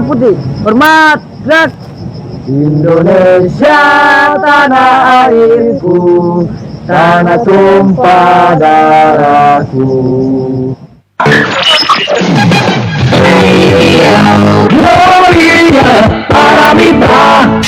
putih. Hormat, gerak. Indonesia tanah airku, tanah tumpah darahku. Gloria para Mitra.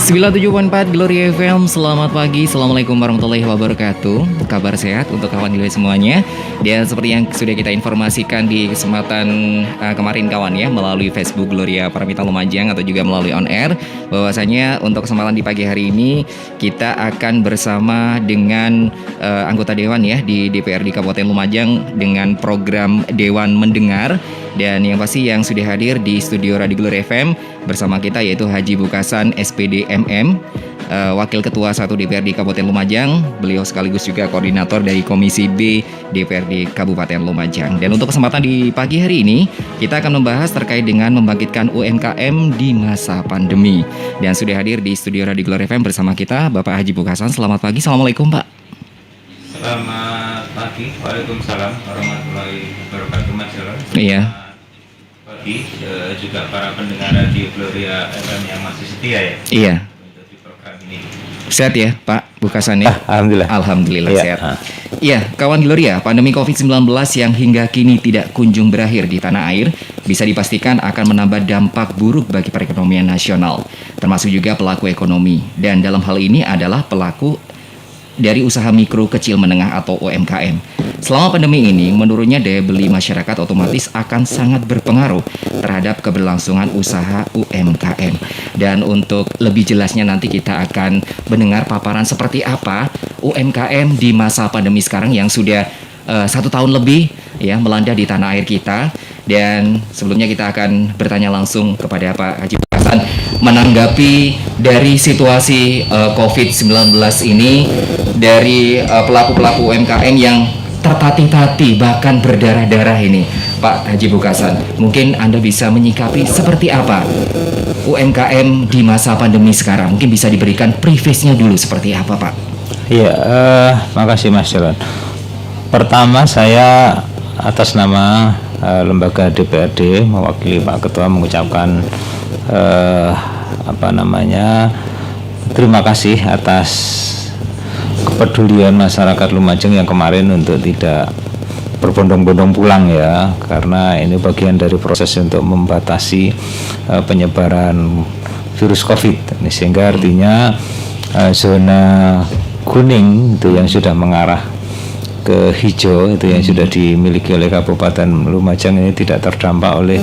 Sembilan 97.4 Gloria FM. Selamat pagi, Assalamualaikum warahmatullahi wabarakatuh. Kabar sehat untuk kawan Gloria semuanya. Dan seperti yang sudah kita informasikan di kesempatan kemarin kawan ya, melalui Facebook Gloria Paramita Lumajang atau juga melalui on air, bahwasanya untuk kesempatan di pagi hari ini kita akan bersama dengan anggota Dewan ya di DPRD Kabupaten Lumajang dengan program Dewan Mendengar. Dan yang pasti yang sudah hadir di studio Radio Gloria FM bersama kita yaitu Haji Bukasan SPD MM, Wakil Ketua 1 DPRD Kabupaten Lumajang. Beliau sekaligus juga koordinator dari Komisi B DPRD Kabupaten Lumajang. Dan untuk kesempatan di pagi hari ini kita akan membahas terkait dengan membangkitkan UMKM di masa pandemi. Dan sudah hadir di studio Radio Gloria FM bersama kita Bapak Haji Bukasan. Selamat pagi, Assalamualaikum Pak. Selamat pagi, Waalaikumsalam warahmatullahi wabarakatuh Mas Jalan. Iya. Pagi juga para pendengar Radio Gloria FM yang masih setia ya. Iya. Di program ini. Sehat ya Pak Bukasan ya? Alhamdulillah. Alhamdulillah Iya. sehat. Iya, kawan Gloria, pandemi COVID-19 yang hingga kini tidak kunjung berakhir di tanah air bisa dipastikan akan menambah dampak buruk bagi perekonomian nasional, termasuk juga pelaku ekonomi. Dan dalam hal ini adalah pelaku dari usaha mikro kecil menengah atau UMKM. Selama pandemi ini, menurunnya daya beli masyarakat otomatis akan sangat berpengaruh terhadap keberlangsungan usaha UMKM. Dan untuk lebih jelasnya nanti kita akan mendengar paparan seperti apa UMKM di masa pandemi sekarang yang sudah 1 tahun lebih ya melanda di tanah air kita. Dan sebelumnya kita akan bertanya langsung kepada Pak Haji Bukasan menanggapi dari situasi COVID-19 ini dari pelaku-pelaku UMKM yang tertatih-tatih bahkan berdarah-darah ini. Pak Haji Bukasan, mungkin Anda bisa menyikapi seperti apa UMKM di masa pandemi sekarang? Mungkin bisa diberikan preface-nya dulu seperti apa Pak? Iya, makasih Mas Jalan. Pertama saya atas nama lembaga DPRD mewakili Pak Ketua mengucapkan terima kasih atas kepedulian masyarakat Lumajang yang kemarin untuk tidak berbondong-bondong pulang ya, karena ini bagian dari proses untuk membatasi penyebaran virus COVID. Sehingga artinya zona kuning itu yang sudah mengarah ke hijau itu yang sudah dimiliki oleh Kabupaten Lumajang ini tidak terdampak oleh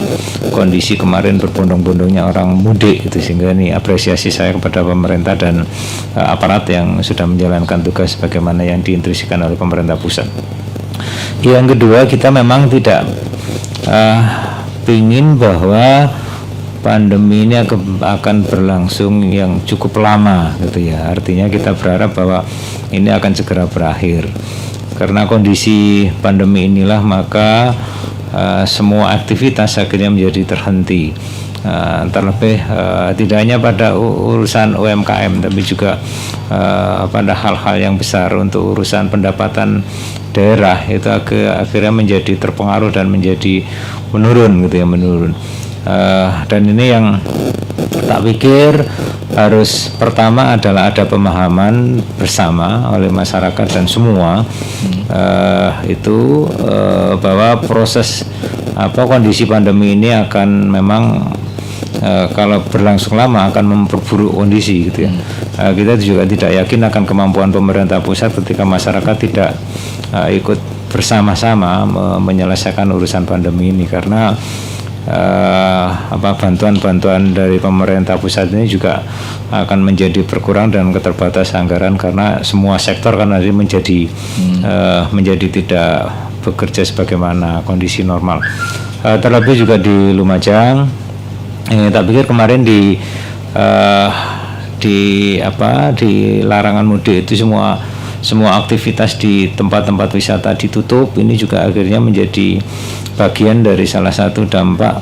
kondisi kemarin berbondong-bondongnya orang mudik itu. Sehingga ini apresiasi saya kepada pemerintah dan aparat yang sudah menjalankan tugas sebagaimana yang diinstruksikan oleh pemerintah pusat. Yang kedua, kita memang tidak ingin bahwa pandemi ini akan berlangsung yang cukup lama gitu ya. Artinya kita berharap bahwa ini akan segera berakhir. Karena kondisi pandemi inilah maka semua aktivitas akhirnya menjadi terhenti. terlebih tidak hanya pada urusan UMKM tapi juga pada hal-hal yang besar untuk urusan pendapatan daerah itu akhirnya menjadi terpengaruh dan menjadi menurun gitu ya, menurun. Dan ini yang tak pikir harus pertama adalah ada pemahaman bersama oleh masyarakat dan semua itu bahwa proses kondisi pandemi ini akan memang kalau berlangsung lama akan memperburuk kondisi gitu ya. Kita juga tidak yakin akan kemampuan pemerintah pusat ketika masyarakat tidak ikut bersama-sama menyelesaikan urusan pandemi ini, karena bantuan-bantuan dari pemerintah pusat ini juga akan menjadi berkurang dan keterbatas anggaran karena semua sektor kan nanti menjadi tidak bekerja sebagaimana kondisi normal. Terlebih juga di Lumajang, tak pikir kemarin di larangan mudik itu semua aktivitas di tempat-tempat wisata ditutup. Ini juga akhirnya menjadi bagian dari salah satu dampak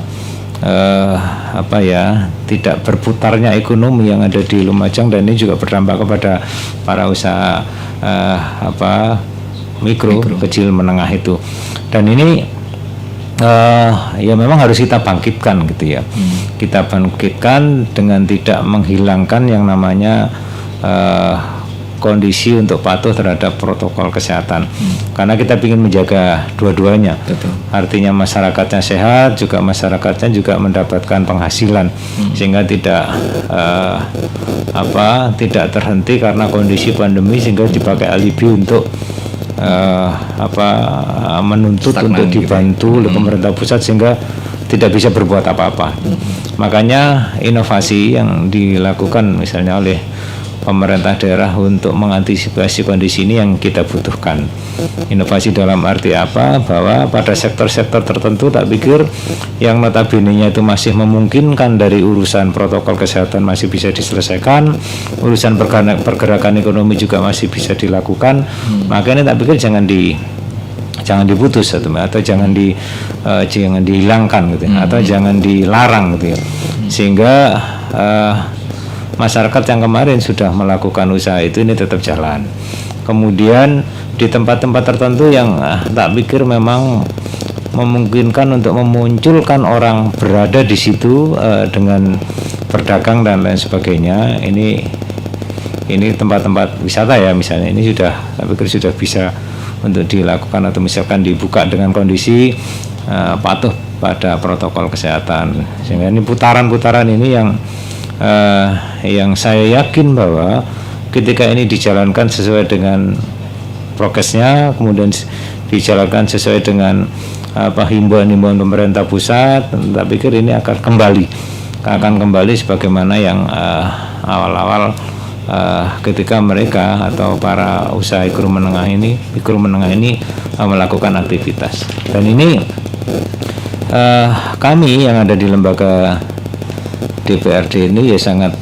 tidak berputarnya ekonomi yang ada di Lumajang, dan ini juga berdampak kepada para usaha mikro, kecil, menengah itu. Dan ini ya memang harus kita bangkitkan gitu ya. Kita bangkitkan dengan tidak menghilangkan yang namanya kondisi untuk patuh terhadap protokol kesehatan, karena kita ingin menjaga dua-duanya. Betul. Artinya masyarakatnya sehat, juga masyarakatnya juga mendapatkan penghasilan, sehingga tidak terhenti karena kondisi pandemi sehingga dipakai alibi untuk menuntut untuk dibantu oleh pemerintah pusat sehingga tidak bisa berbuat apa-apa. Makanya inovasi yang dilakukan misalnya oleh pemerintah daerah untuk mengantisipasi kondisi ini yang kita butuhkan. Inovasi dalam arti apa? Bahwa pada sektor-sektor tertentu tak pikir yang notabene-nya itu masih memungkinkan dari urusan protokol kesehatan masih bisa diselesaikan, urusan pergerakan ekonomi juga masih bisa dilakukan. Makanya tak pikir jangan diputus atau jangan dihilangkan gitu ya, atau jangan dilarang gitu ya. Sehingga masyarakat yang kemarin sudah melakukan usaha itu ini tetap jalan. Kemudian di tempat-tempat tertentu yang tak pikir memang memungkinkan untuk memunculkan orang berada di situ dengan berdagang dan lain sebagainya. Ini tempat-tempat wisata ya misalnya, ini sudah tak pikir sudah bisa untuk dilakukan atau misalkan dibuka dengan kondisi patuh pada protokol kesehatan. Sehingga ini putaran-putaran ini yang saya yakin bahwa ketika ini dijalankan sesuai dengan prokesnya, kemudian dijalankan sesuai dengan himbauan-himbauan pemerintah pusat, tak pikir ini akan kembali sebagaimana yang awal-awal ketika mereka atau para usaha mikro menengah ini melakukan aktivitas. Dan ini kami yang ada di lembaga DPRD ini ya sangat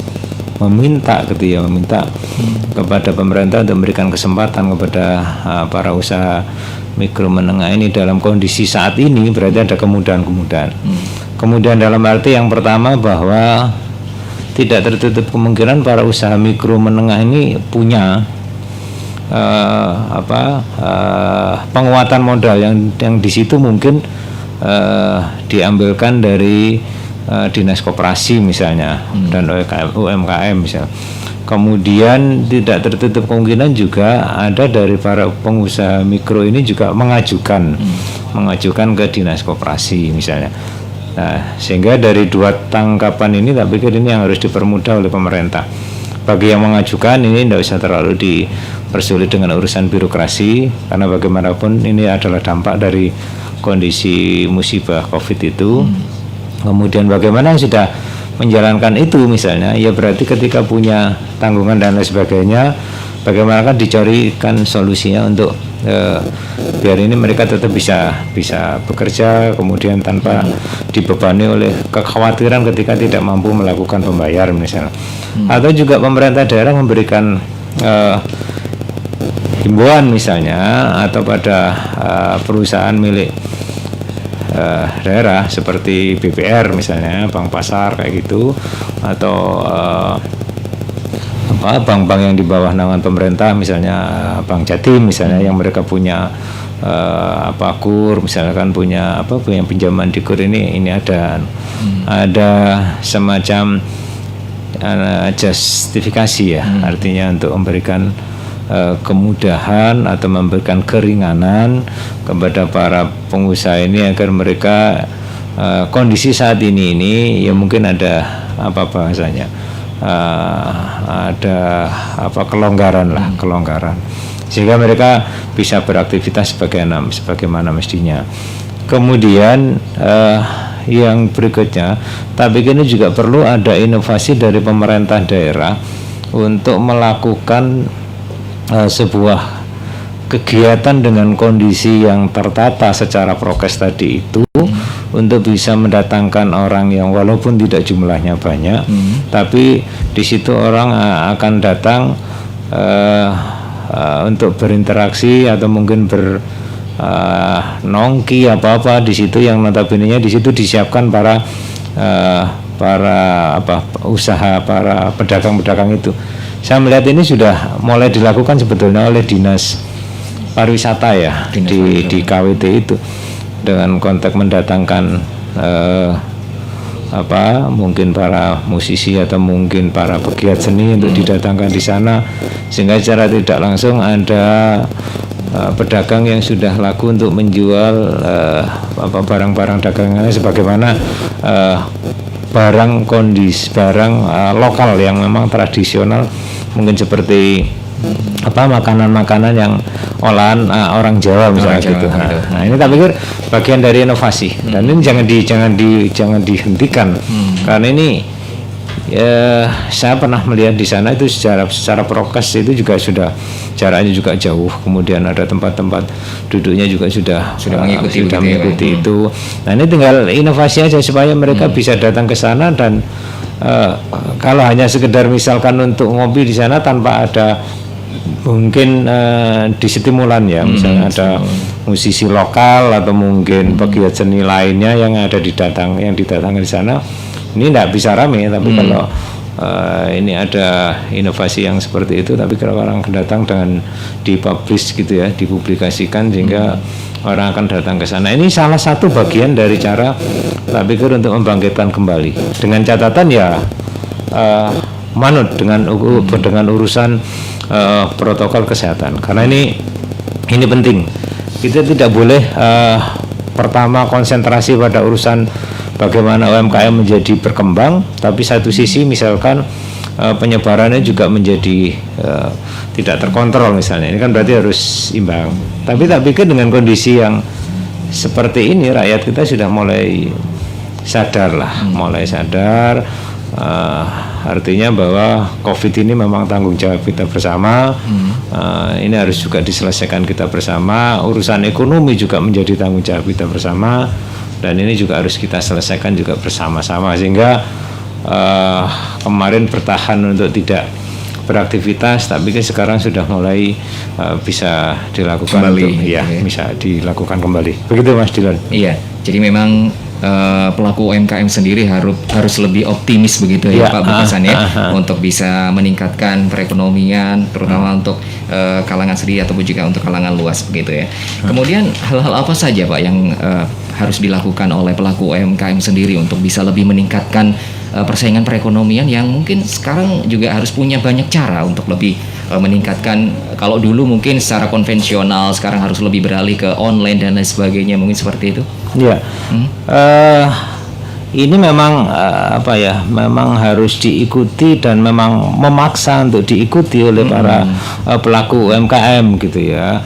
meminta kepada pemerintah untuk memberikan kesempatan kepada para usaha mikro menengah ini dalam kondisi saat ini. Berarti ada kemudahan-kemudahan. Kemudian dalam arti yang pertama bahwa tidak tertutup kemungkinan para usaha mikro menengah ini punya penguatan modal yang di situ mungkin diambilkan dari dinas koperasi misalnya dan UMKM misalnya. Kemudian tidak tertutup kemungkinan juga ada dari para pengusaha mikro ini juga mengajukan ke dinas koperasi misalnya. Nah, sehingga dari dua tangkapan ini tak pikir ini yang harus dipermudah oleh pemerintah. Bagi yang mengajukan ini tidak usah terlalu dipersulit dengan urusan birokrasi, karena bagaimanapun ini adalah dampak dari kondisi musibah COVID itu. Kemudian bagaimana yang sudah menjalankan itu misalnya, ya berarti ketika punya tanggungan dan lain sebagainya, bagaimana kan dicarikan solusinya untuk biar ini mereka tetap bisa bekerja, kemudian tanpa dibebani oleh kekhawatiran ketika tidak mampu melakukan pembayar misalnya. Atau juga pemerintah daerah memberikan himbauan misalnya, atau pada perusahaan milik daerah seperti BPR misalnya, bank pasar kayak gitu, atau bank-bank yang di bawah naungan pemerintah misalnya Bank Jatim misalnya, yang mereka punya KUR misalkan, punya pinjaman di KUR ini ada semacam justifikasi ya, artinya untuk memberikan kemudahan atau memberikan keringanan kepada para pengusaha ini agar mereka kondisi saat ini ya mungkin ada bahasanya, ada kelonggaran sehingga mereka bisa beraktivitas sebagaimana mestinya. Kemudian yang berikutnya, tapi ini juga perlu ada inovasi dari pemerintah daerah untuk melakukan sebuah kegiatan dengan kondisi yang tertata secara prokes tadi itu, untuk bisa mendatangkan orang yang walaupun tidak jumlahnya banyak, tapi di situ orang akan datang untuk berinteraksi atau mungkin nongki apa di situ, yang notabene-nya di situ disiapkan para usaha, para pedagang-pedagang itu. Saya melihat ini sudah mulai dilakukan sebetulnya oleh Dinas Pariwisata ya, di KWT itu, dengan konteks mendatangkan mungkin para musisi atau mungkin para pegiat seni untuk didatangkan di sana, sehingga secara tidak langsung ada pedagang yang sudah laku untuk menjual barang-barang dagangannya sebagaimana barang lokal yang memang tradisional, mungkin seperti makanan-makanan yang olahan orang Jawa misalnya gitu. Nah, ini tak pikir bagian dari inovasi, dan ini jangan dihentikan, karena ini saya pernah melihat di sana itu secara prokes itu juga sudah jaraknya juga jauh, kemudian ada tempat-tempat duduknya juga sudah mengikuti itu. Nah, ini tinggal inovasi aja supaya mereka bisa datang ke sana, dan kalau hanya sekedar misalkan untuk ngopi di sana tanpa ada mungkin distimulan ya, misalnya ada musisi lokal atau mungkin pegiat seni lainnya yang didatangkan di sana, ini tidak bisa rame. Tapi kalau ini ada inovasi yang seperti itu, tapi kalau orang datang dengan dipublish gitu ya, dipublikasikan, sehingga orang akan datang ke sana. Ini salah satu bagian dari cara saya pikir untuk membangkitkan kembali, dengan catatan ya manut dengan urusan protokol kesehatan, karena ini penting. Kita tidak boleh pertama konsentrasi pada urusan bagaimana UMKM menjadi berkembang, tapi satu sisi misalkan penyebarannya juga menjadi tidak terkontrol misalnya. Ini kan berarti harus imbang. Tapi tak pikir dengan kondisi yang seperti ini, rakyat kita sudah mulai sadar. Artinya bahwa COVID ini memang tanggung jawab kita bersama. Ini harus juga diselesaikan kita bersama. Urusan ekonomi juga menjadi tanggung jawab kita bersama, dan ini juga harus kita selesaikan juga bersama-sama, sehingga kemarin bertahan untuk tidak beraktivitas, tapi sekarang sudah mulai bisa dilakukan kembali, bisa dilakukan kembali. Begitu Mas Dilan. Iya, jadi memang pelaku UMKM sendiri harus lebih optimis begitu ya Pak Bukasan ya, untuk bisa meningkatkan perekonomian, terutama untuk kalangan sendiri ataupun juga untuk kalangan luas begitu ya. Kemudian hal-hal apa saja Pak yang harus dilakukan oleh pelaku UMKM sendiri untuk bisa lebih meningkatkan persaingan perekonomian, yang mungkin sekarang juga harus punya banyak cara untuk lebih meningkatkan? Kalau dulu mungkin secara konvensional, sekarang harus lebih beralih ke online dan lain sebagainya, mungkin seperti itu. Ya, ini memang memang harus diikuti dan memang memaksa untuk diikuti oleh para pelaku UMKM gitu ya.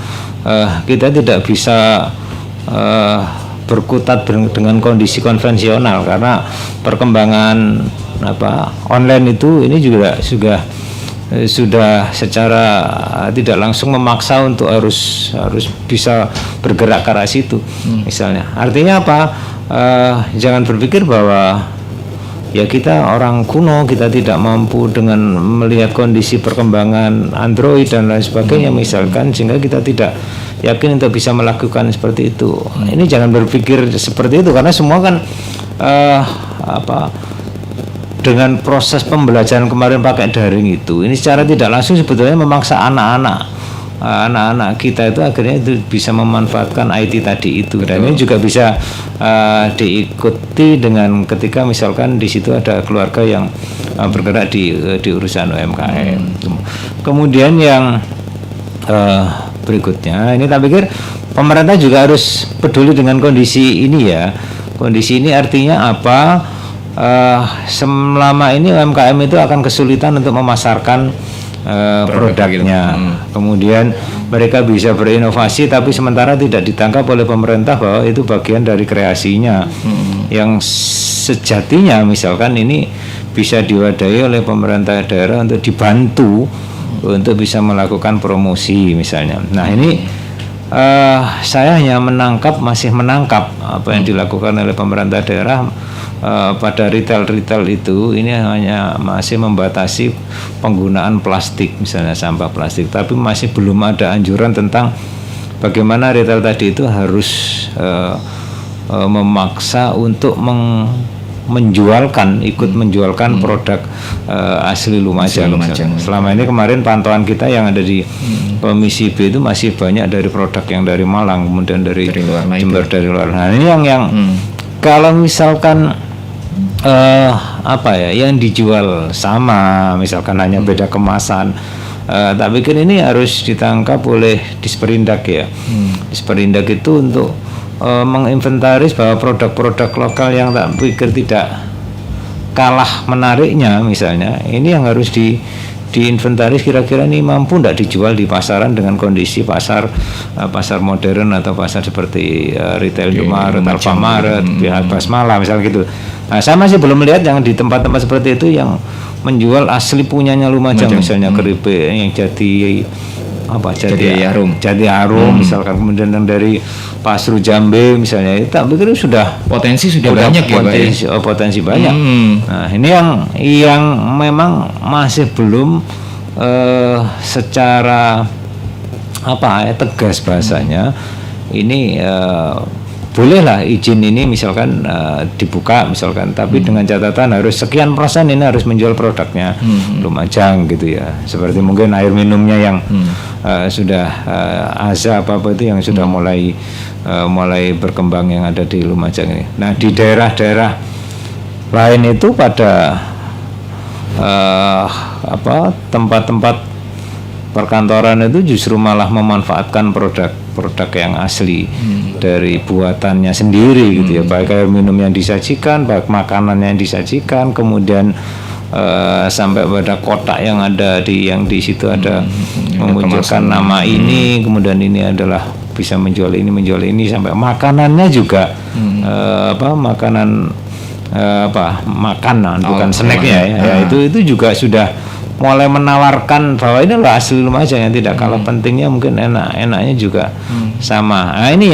Kita tidak bisa berkutat dengan kondisi konvensional, karena perkembangan online itu ini juga sudah secara tidak langsung memaksa untuk harus bisa bergerak ke arah situ misalnya. Artinya apa? Jangan berpikir bahwa ya kita orang kuno, kita tidak mampu dengan melihat kondisi perkembangan Android dan lain sebagainya misalkan, sehingga kita tidak yakin untuk bisa melakukan seperti itu. Ini jangan berpikir seperti itu, karena semua kan dengan proses pembelajaran kemarin pakai daring itu, ini secara tidak langsung sebetulnya memaksa anak-anak kita itu akhirnya itu bisa memanfaatkan IT tadi itu. Dan ini juga bisa diikuti dengan ketika misalkan di situ ada keluarga yang bergerak di urusan UMKM. Kemudian yang berikutnya, ini tak pikir pemerintah juga harus peduli dengan kondisi ini ya. Kondisi ini artinya apa? Selama ini UMKM itu akan kesulitan untuk memasarkan produknya. Kemudian mereka bisa berinovasi, tapi sementara tidak ditangkap oleh pemerintah bahwa itu bagian dari kreasinya, yang sejatinya misalkan ini bisa diwadahi oleh pemerintah daerah untuk dibantu untuk bisa melakukan promosi misalnya. Nah ini saya hanya masih menangkap apa yang dilakukan oleh pemerintah daerah pada retail itu. Ini hanya masih membatasi penggunaan plastik, misalnya sampah plastik, tapi masih belum ada anjuran tentang bagaimana retail tadi itu harus memaksa untuk ikut menjualkan produk asli Lumajang. Selama ini kemarin pantauan kita yang ada di Komisi B itu masih banyak dari produk yang dari Malang, kemudian dari Jember, dari luar. Nah ini yang kalau misalkan yang dijual sama, misalkan hanya beda kemasan, tak pikir ini harus ditangkap oleh Disperindak ya. Disperindak itu untuk menginventaris bahwa produk-produk lokal yang tak pikir tidak kalah menariknya misalnya, ini yang harus diinventaris, kira-kira ini mampu tidak dijual di pasaran dengan kondisi pasar modern atau pasar seperti retail Indomaret, Alfamaret, Basmala misalnya gitu. Nah, saya masih belum melihat yang di tempat-tempat seperti itu yang menjual asli punyanya Lumajang, misalnya keripik yang Jati Harum misalkan, kemudian yang dari Pasru Jambe misalnya, itu tak pikir sudah banyak potensi banyak. Nah ini yang memang masih belum secara tegas bahasanya ini bolehlah izin ini misalkan dibuka misalkan, tapi dengan catatan harus sekian persen ini harus menjual produknya Lumajang gitu ya, seperti mungkin air minumnya yang sudah AZA apa itu yang sudah mulai berkembang yang ada di Lumajang ini. Nah di daerah-daerah lain itu pada tempat-tempat perkantoran itu justru malah memanfaatkan produk yang asli dari buatannya sendiri gitu ya, baik air minum yang disajikan, baik makanan yang disajikan, kemudian sampai pada kotak yang ada yang di situ ada memunculkan nama ini, kemudian ini adalah bisa menjual ini sampai makanannya juga makanan bukan snacknya ya, itu juga sudah mulai menawarkan bahwa ini loh asli Lumajang, yang tidak kalah pentingnya mungkin enaknya juga sama. Nah ini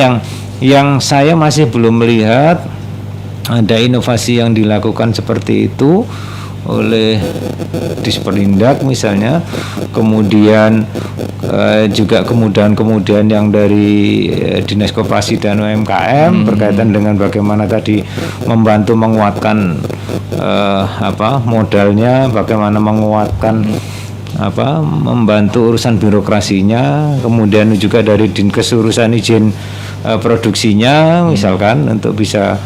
yang saya masih belum melihat ada inovasi yang dilakukan seperti itu oleh Disperindak misalnya, kemudian juga kemudahan yang dari Dinas Koperasi dan UMKM berkaitan dengan bagaimana tadi membantu menguatkan modalnya, bagaimana menguatkan membantu urusan birokrasinya, kemudian juga dari Dinkes urusan izin produksinya misalkan untuk bisa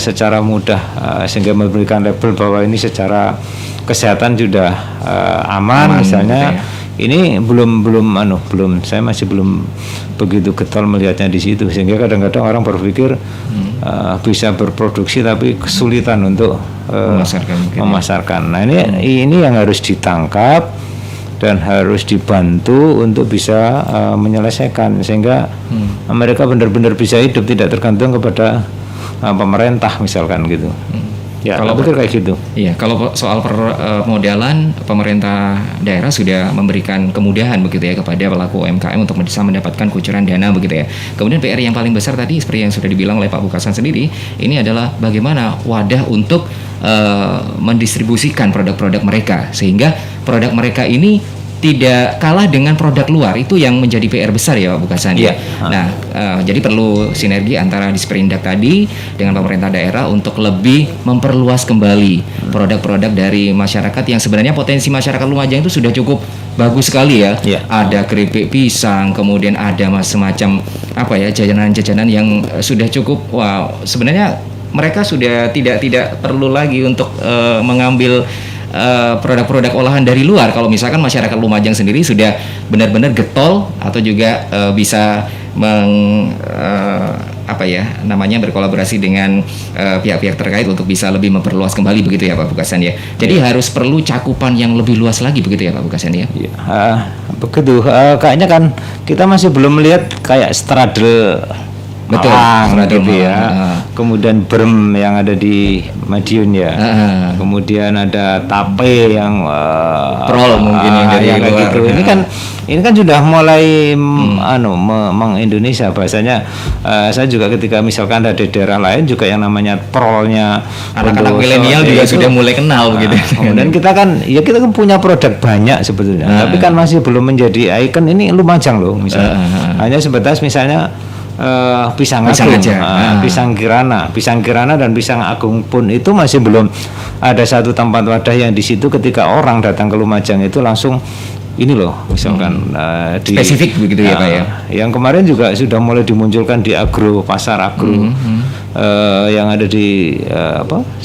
secara mudah sehingga memberikan label bahwa ini secara kesehatan sudah aman misalnya. Ini belum saya masih belum begitu getol melihatnya di situ, sehingga kadang-kadang orang berpikir bisa berproduksi tapi kesulitan untuk memasarkan. Nah ini yang harus ditangkap dan harus dibantu untuk bisa menyelesaikan, sehingga mereka benar-benar bisa hidup tidak tergantung kepada pemerintah misalkan gitu. Ya, Kalau betul kayak gitu. Iya, kalau soal permodalan, pemerintah daerah sudah memberikan kemudahan begitu ya kepada pelaku UMKM untuk bisa mendapatkan kucuran dana begitu ya. Kemudian PR yang paling besar tadi seperti yang sudah dibilang oleh Pak Bukasan sendiri, ini adalah bagaimana wadah untuk mendistribusikan produk-produk mereka sehingga produk mereka ini tidak kalah dengan produk luar. Itu yang menjadi PR besar ya Pak Bukasan ya. Iya. Nah, jadi perlu sinergi antara Disperindak tadi dengan pemerintah daerah untuk lebih memperluas kembali produk-produk dari masyarakat yang sebenarnya potensi masyarakat Lumajang itu sudah cukup bagus sekali ya. Iya. Ada keripik pisang, kemudian ada semacam apa ya, jajanan-jajanan yang sudah cukup, wow, sebenarnya mereka sudah tidak perlu lagi untuk mengambil produk-produk olahan dari luar. Kalau misalkan masyarakat Lumajang sendiri sudah benar-benar getol atau juga bisa berkolaborasi dengan pihak-pihak terkait untuk bisa lebih memperluas kembali begitu ya Pak Bukasan ya. Jadi harus perlu cakupan yang lebih luas lagi begitu ya Pak Bukasan ya. Ya, begitu. Kayaknya kan kita masih belum melihat kayak straddle Betul, Malang straddle gitu ya. Malang. Kemudian Brem yang ada di Madiun ya. Kemudian ada Tape yang Prol mungkin yang dari kayak luar. gitu. Ini kan sudah mulai Indonesia bahasanya. Saya juga ketika misalkan ada di daerah lain juga yang namanya prolnya Anak-anak Bondowoso, milenial juga itu, sudah mulai kenal begitu. Kemudian kita kan punya produk banyak sebetulnya, tapi kan masih belum menjadi ikon. Ini Lumajang loh misalnya. Hanya sebatas misalnya pisang Pisang agung, aja. pisang kirana dan pisang agung pun itu masih belum ada satu tempat wadah yang di situ ketika orang datang ke Lumajang itu langsung ini loh misalkan spesifik begitu ya Pak ya. Yang kemarin juga sudah mulai dimunculkan di pasar agro yang ada di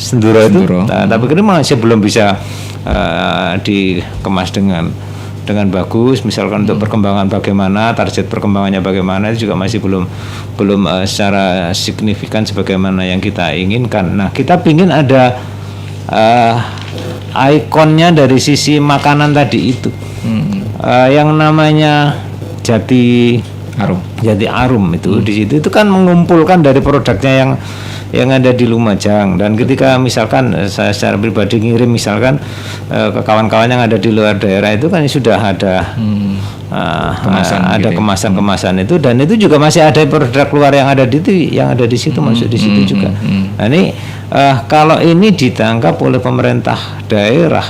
Senduro itu. Tapi ini masih belum bisa dikemas dengan bagus, misalkan untuk perkembangan bagaimana, target perkembangannya bagaimana itu juga masih belum secara signifikan sebagaimana yang kita inginkan. Nah, kita ingin ada ikonnya dari sisi makanan tadi itu, yang namanya Jati Arum itu di situ itu kan mengumpulkan dari produknya yang ada di Lumajang. Dan ketika misalkan saya secara pribadi ngirim misalkan ke kawan-kawan yang ada di luar daerah itu kan sudah ada kemasan-kemasan itu, dan itu juga masih ada produk luar yang ada di situ masuk di situ juga. Nah ini kalau ini ditangkap oleh pemerintah daerah,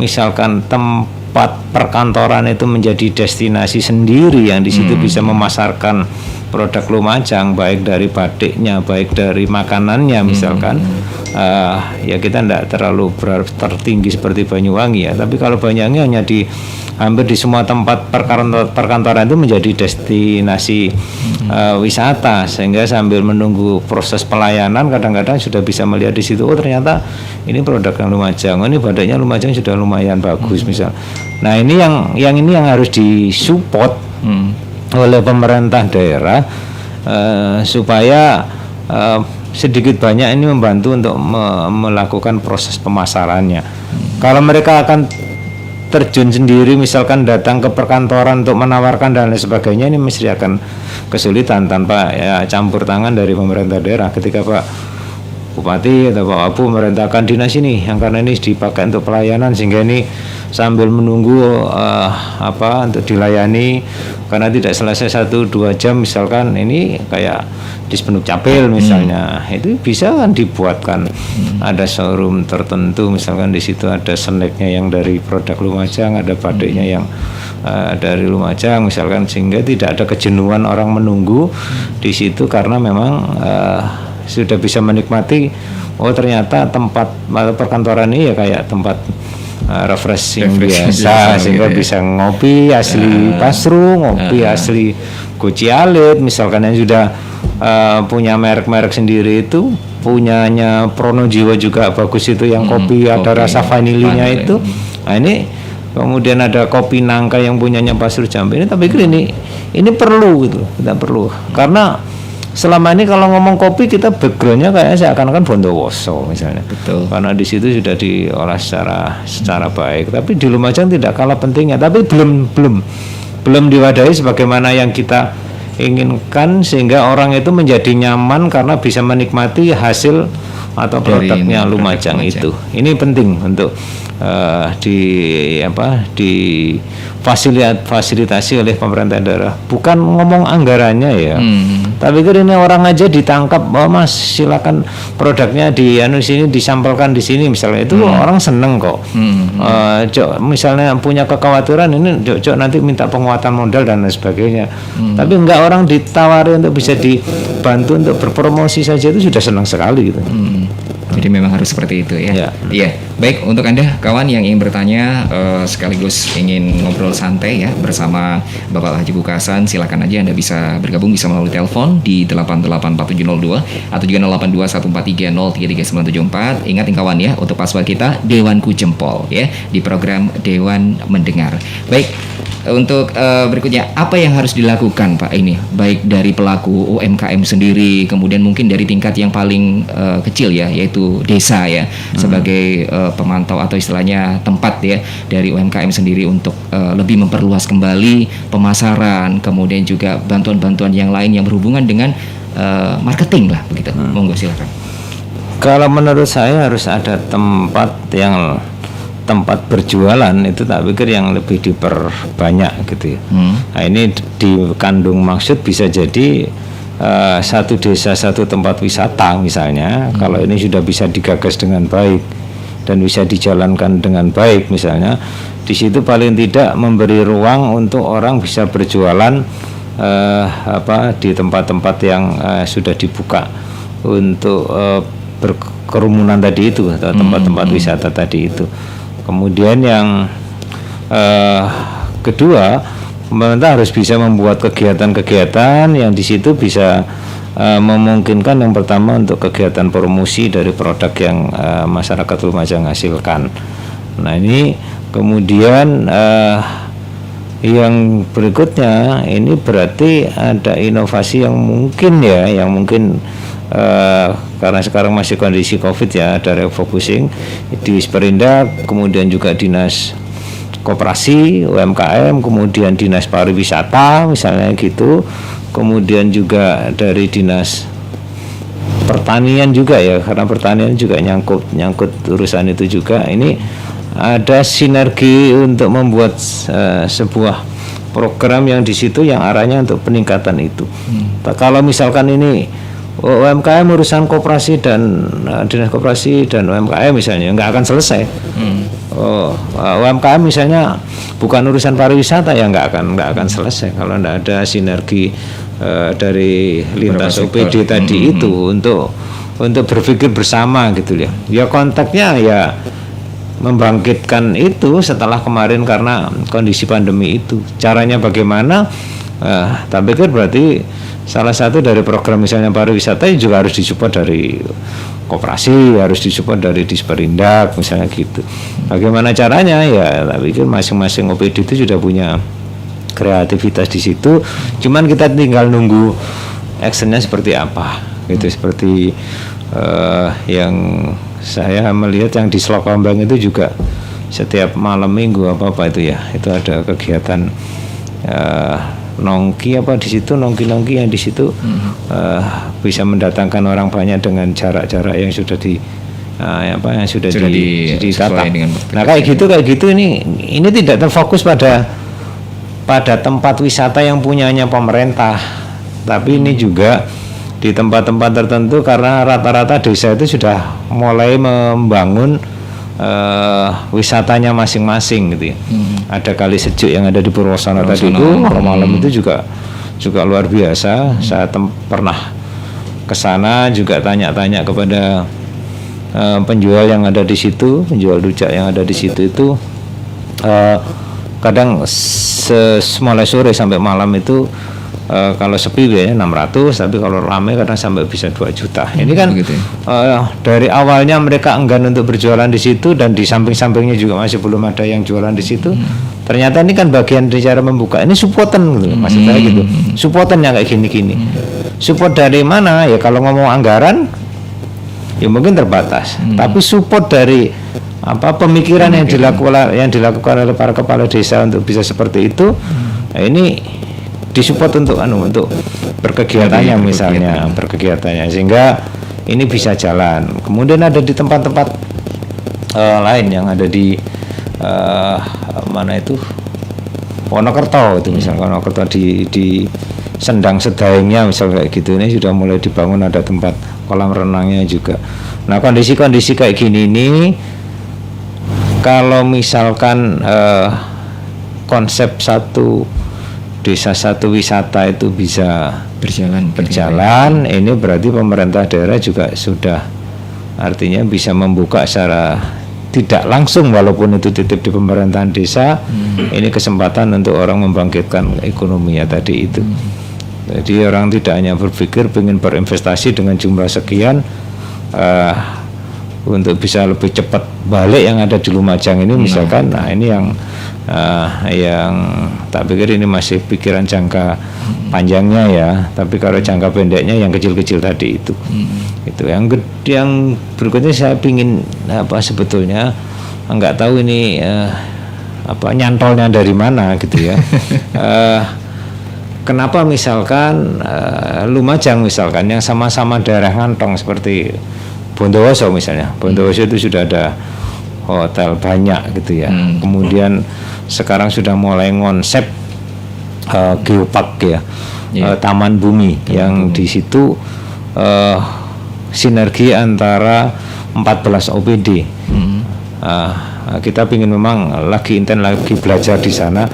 misalkan tempat perkantoran itu menjadi destinasi sendiri yang di situ bisa memasarkan produk Lumajang, baik dari batiknya, baik dari makanannya misalkan, ya kita tidak terlalu tertinggi seperti Banyuwangi ya, tapi kalau Banyuwangi hanya hampir di semua tempat perkantoran itu menjadi destinasi wisata, sehingga sambil menunggu proses pelayanan kadang-kadang sudah bisa melihat di situ, oh ternyata ini produk Lumajang, oh ini batiknya Lumajang sudah lumayan bagus misal. Nah ini yang harus disupport oleh pemerintah daerah supaya sedikit banyak ini membantu untuk melakukan proses pemasarannya. Kalau mereka akan terjun sendiri misalkan datang ke perkantoran untuk menawarkan dan lain sebagainya, ini mesti akan kesulitan tanpa campur tangan dari pemerintah daerah. Ketika Pak Bupati atau Pak Wabu merintahkan dinas ini yang karena ini dipakai untuk pelayanan, sehingga ini sambil menunggu untuk dilayani karena tidak selesai 1-2 jam misalkan, ini kayak di Spenduk Capil misalnya, itu bisa kan dibuatkan ada showroom tertentu, misalkan di situ ada snacknya yang dari produk Lumajang, ada batiknya yang dari Lumajang misalkan, sehingga tidak ada kejenuhan orang menunggu di situ karena memang sudah bisa menikmati, oh ternyata tempat perkantoran ini ya kayak tempat refreshing biasa, sehingga bisa ngopi asli Pasru, ngopi asli Guci Alit misalkan, yang sudah punya merek-merek sendiri itu, punyanya Pronojiwo juga bagus itu yang kopi ada rasa vanilinya itu. Nah ini kemudian ada kopi nangka yang punyanya Pasru Jambi ini, tapi ini perlu gitu, kita perlu karena selama ini kalau ngomong kopi kita backgroundnya kayaknya seakan-akan Bondowoso misalnya. Betul. Karena di situ sudah diolah secara baik. Tapi di Lumajang tidak kalah pentingnya. Tapi belum diwadahi sebagaimana yang kita inginkan, sehingga orang itu menjadi nyaman karena bisa menikmati hasil atau Dari produknya produk Lumajang Lumajang. itu. Ini penting untuk difasilitasi oleh pemerintah daerah. Bukan ngomong anggarannya ya. Tapi ini orang aja ditangkap, oh Mas silakan produknya di sini disampelkan di sini misalnya, itu orang seneng kok. Jok, misalnya punya kekhawatiran ini Jok nanti minta penguatan modal dan lain sebagainya. Tapi enggak, orang ditawari untuk bisa dibantu untuk berpromosi saja itu sudah senang sekali gitu. Jadi memang harus seperti itu ya. Ya. Iya. Baik, untuk Anda kawan yang ingin bertanya sekaligus ingin ngobrol santai ya bersama Bapak Haji Bukasan, silakan aja Anda bisa bergabung, bisa melalui telepon di 8844702 atau juga 082143033974. Ingat kawan ya, untuk password kita Dewanku Jempol ya di program Dewan Mendengar. Baik, untuk berikutnya apa yang harus dilakukan Pak ini, baik dari pelaku UMKM sendiri, kemudian mungkin dari tingkat yang paling kecil ya, yaitu desa ya, sebagai pemantau atau istilahnya tempat ya dari UMKM sendiri untuk lebih memperluas kembali pemasaran, kemudian juga bantuan-bantuan yang lain yang berhubungan dengan marketing lah begitu. Monggo silakan. Kalau menurut saya harus ada tempat berjualan itu, tak pikir yang lebih diperbanyak gitu ya. Nah ini dikandung maksud bisa jadi satu desa satu tempat wisata misalnya. Kalau ini sudah bisa digagas dengan baik dan bisa dijalankan dengan baik misalnya, di situ paling tidak memberi ruang untuk orang bisa berjualan di tempat-tempat yang sudah dibuka untuk berkerumunan tadi itu, atau tempat-tempat wisata tadi itu. Kemudian yang kedua, pemerintah harus bisa membuat kegiatan-kegiatan yang di situ bisa memungkinkan yang pertama untuk kegiatan promosi dari produk yang masyarakat Lumajang hasilkan. Nah ini kemudian yang berikutnya ini berarti ada inovasi yang mungkin ya, karena sekarang masih kondisi COVID ya, ada refocusing di Sperindak, kemudian juga Dinas Koperasi UMKM, kemudian Dinas Pariwisata misalnya gitu, kemudian juga dari Dinas Pertanian juga ya, karena pertanian juga nyangkut urusan itu juga. Ini ada sinergi untuk membuat sebuah program yang di situ yang arahnya untuk peningkatan itu. Kalau misalkan ini UMKM urusan koperasi dan Dinas Koperasi dan UMKM misalnya nggak akan selesai. UMKM misalnya bukan urusan pariwisata ya nggak akan selesai kalau nggak ada sinergi dari lintas OPD tadi itu untuk berpikir bersama gitu ya. Ya kontaknya ya membangkitkan itu setelah kemarin karena kondisi pandemi itu. Caranya bagaimana? Tak pikir berarti salah satu dari program misalnya pariwisata juga harus disupport dari koperasi, harus disupport dari Disperindak misalnya gitu. Bagaimana caranya ya, tak pikir masing-masing OPD itu sudah punya kreativitas di situ. Cuman kita tinggal nunggu actionnya seperti apa gitu. Seperti yang saya melihat yang di Slokombang itu juga setiap malam minggu apa itu ya, itu ada kegiatan nongki di situ, nongki yang di situ bisa mendatangkan orang banyak dengan jarak-jarak yang sudah yang sudah ditata. Nah kayak gitu ini tidak terfokus pada tempat wisata yang punyanya pemerintah, tapi ini juga di tempat-tempat tertentu karena rata-rata desa itu sudah mulai membangun wisatanya masing-masing gitu ya. Ada Kali Sejuk yang ada di Purwosono tadi itu, kalau malam itu juga luar biasa. Saya pernah ke sana juga tanya-tanya kepada penjual yang ada di situ, penjual rujak yang ada di situ itu kadang mulai sore sampai malam itu kalau sepi biasanya 600, tapi kalau ramai kadang sampai bisa 2 juta. Ini kan dari awalnya mereka enggan untuk berjualan di situ dan di samping-sampingnya juga masih belum ada yang jualan di situ. Ternyata ini kan bagian dari cara membuka. Ini supportan gitu, maksud saya gitu. Supportannya kayak gini-gini. Support dari mana? Ya kalau ngomong anggaran, ya mungkin terbatas. Tapi support dari pemikiran yang dilakukan oleh para kepala desa untuk bisa seperti itu. Nah, ini disupport untuk berkegiatannya misalnya, berkegiatannya, sehingga ini bisa jalan. Kemudian ada di tempat-tempat lain yang ada di mana itu Wonokerto itu misalnya Wonokerto di Sendang Sedaengnya misal kayak gitu, ini sudah mulai dibangun, ada tempat kolam renangnya juga. Nah kondisi-kondisi kayak gini ini kalau misalkan konsep satu desa satu wisata itu bisa berjalan, ini berarti pemerintah daerah juga sudah artinya bisa membuka secara tidak langsung walaupun itu titip di pemerintahan desa, ini kesempatan untuk orang membangkitkan ekonominya tadi itu. Jadi orang tidak hanya berpikir ingin berinvestasi dengan jumlah sekian untuk bisa lebih cepat balik yang ada di Lumajang ini misalkan. Nah ini yang tak pikir ini masih pikiran jangka panjangnya ya. Tapi kalau jangka pendeknya yang kecil-kecil tadi itu. Itu yang berikutnya saya pingin sebetulnya nggak tahu ini nyantolnya dari mana gitu ya. Kenapa misalkan Lumajang misalkan yang sama-sama daerah ngantong seperti Bondowoso misalnya, Bondowoso itu sudah ada hotel banyak gitu ya. Kemudian sekarang sudah mulai ngonsep geopark ya, taman bumi yang di situ sinergi antara 14 OPD. Kita ingin memang lagi belajar di sana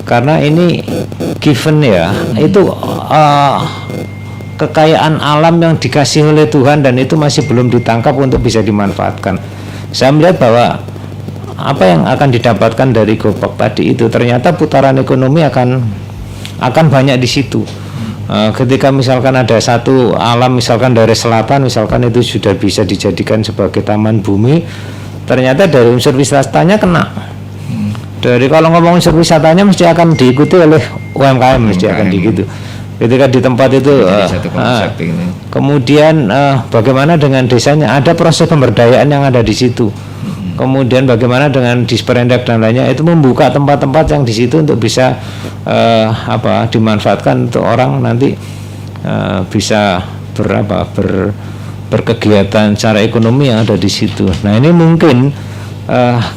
karena ini given ya, itu kekayaan alam yang dikasih oleh Tuhan dan itu masih belum ditangkap untuk bisa dimanfaatkan. Saya melihat bahwa apa yang akan didapatkan dari geopark tadi itu ternyata putaran ekonomi akan banyak di situ. Ketika misalkan ada satu alam misalkan dari selatan misalkan itu sudah bisa dijadikan sebagai taman bumi, ternyata dari unsur wisatanya kena. Dari kalau ngomong unsur wisatanya mesti akan diikuti oleh UMKM mesti akan diikuti. Ketika di tempat itu kemudian bagaimana dengan desanya, ada proses pemberdayaan yang ada di situ. Kemudian bagaimana dengan Disperindak dan lainnya, itu membuka tempat-tempat yang di situ untuk bisa dimanfaatkan untuk orang nanti bisa berkegiatan secara ekonomi yang ada di situ. Nah ini mungkin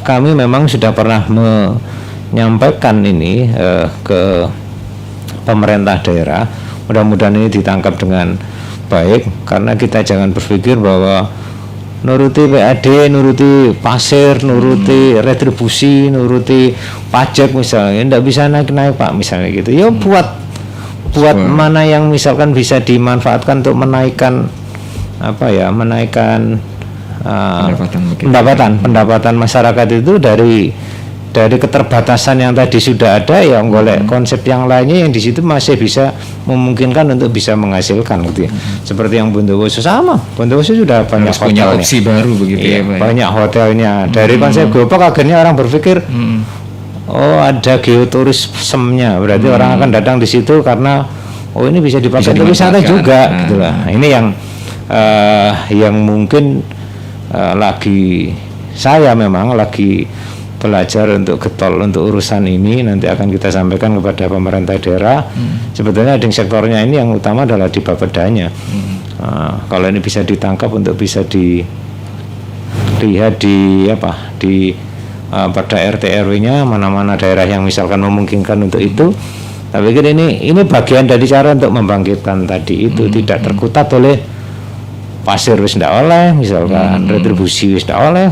kami memang sudah pernah menyampaikan ini ke pemerintah daerah. Mudah-mudahan ini ditangkap dengan baik karena kita jangan berpikir bahwa nuruti PAD, nuruti pasir, nuruti retribusi, nuruti pajak misalnya, tidak bisa naik Pak misalnya gitu. Ya buat mana yang misalkan bisa dimanfaatkan untuk menaikkan pendapatan masyarakat itu dari keterbatasan yang tadi sudah ada ya, golek konsep yang lainnya yang di situ masih bisa memungkinkan untuk bisa menghasilkan gitu ya. Seperti yang Bondowoso sama, Bondowoso sudah banyak hotelnya, opsi baru begitu ya, Pak. Banyak hotelnya. Dari konsep geopark akhirnya orang berpikir ada geoturismenya, berarti orang akan datang di situ karena ini bisa dipakai untuk wisata juga gitu lah. Nah, ini yang mungkin saya memang lagi belajar untuk getol untuk urusan ini, nanti akan kita sampaikan kepada pemerintah daerah. Sebetulnya ding sektornya ini yang utama adalah di Bapedanya. Kalau ini bisa ditangkap untuk bisa dilihat pada RT RW-nya mana-mana daerah yang misalkan memungkinkan untuk itu. Tapi ini bagian dari cara untuk membangkitkan tadi itu, tidak terkutat oleh pasir wis ndak oleh misalkan, retribusi wis ndak oleh,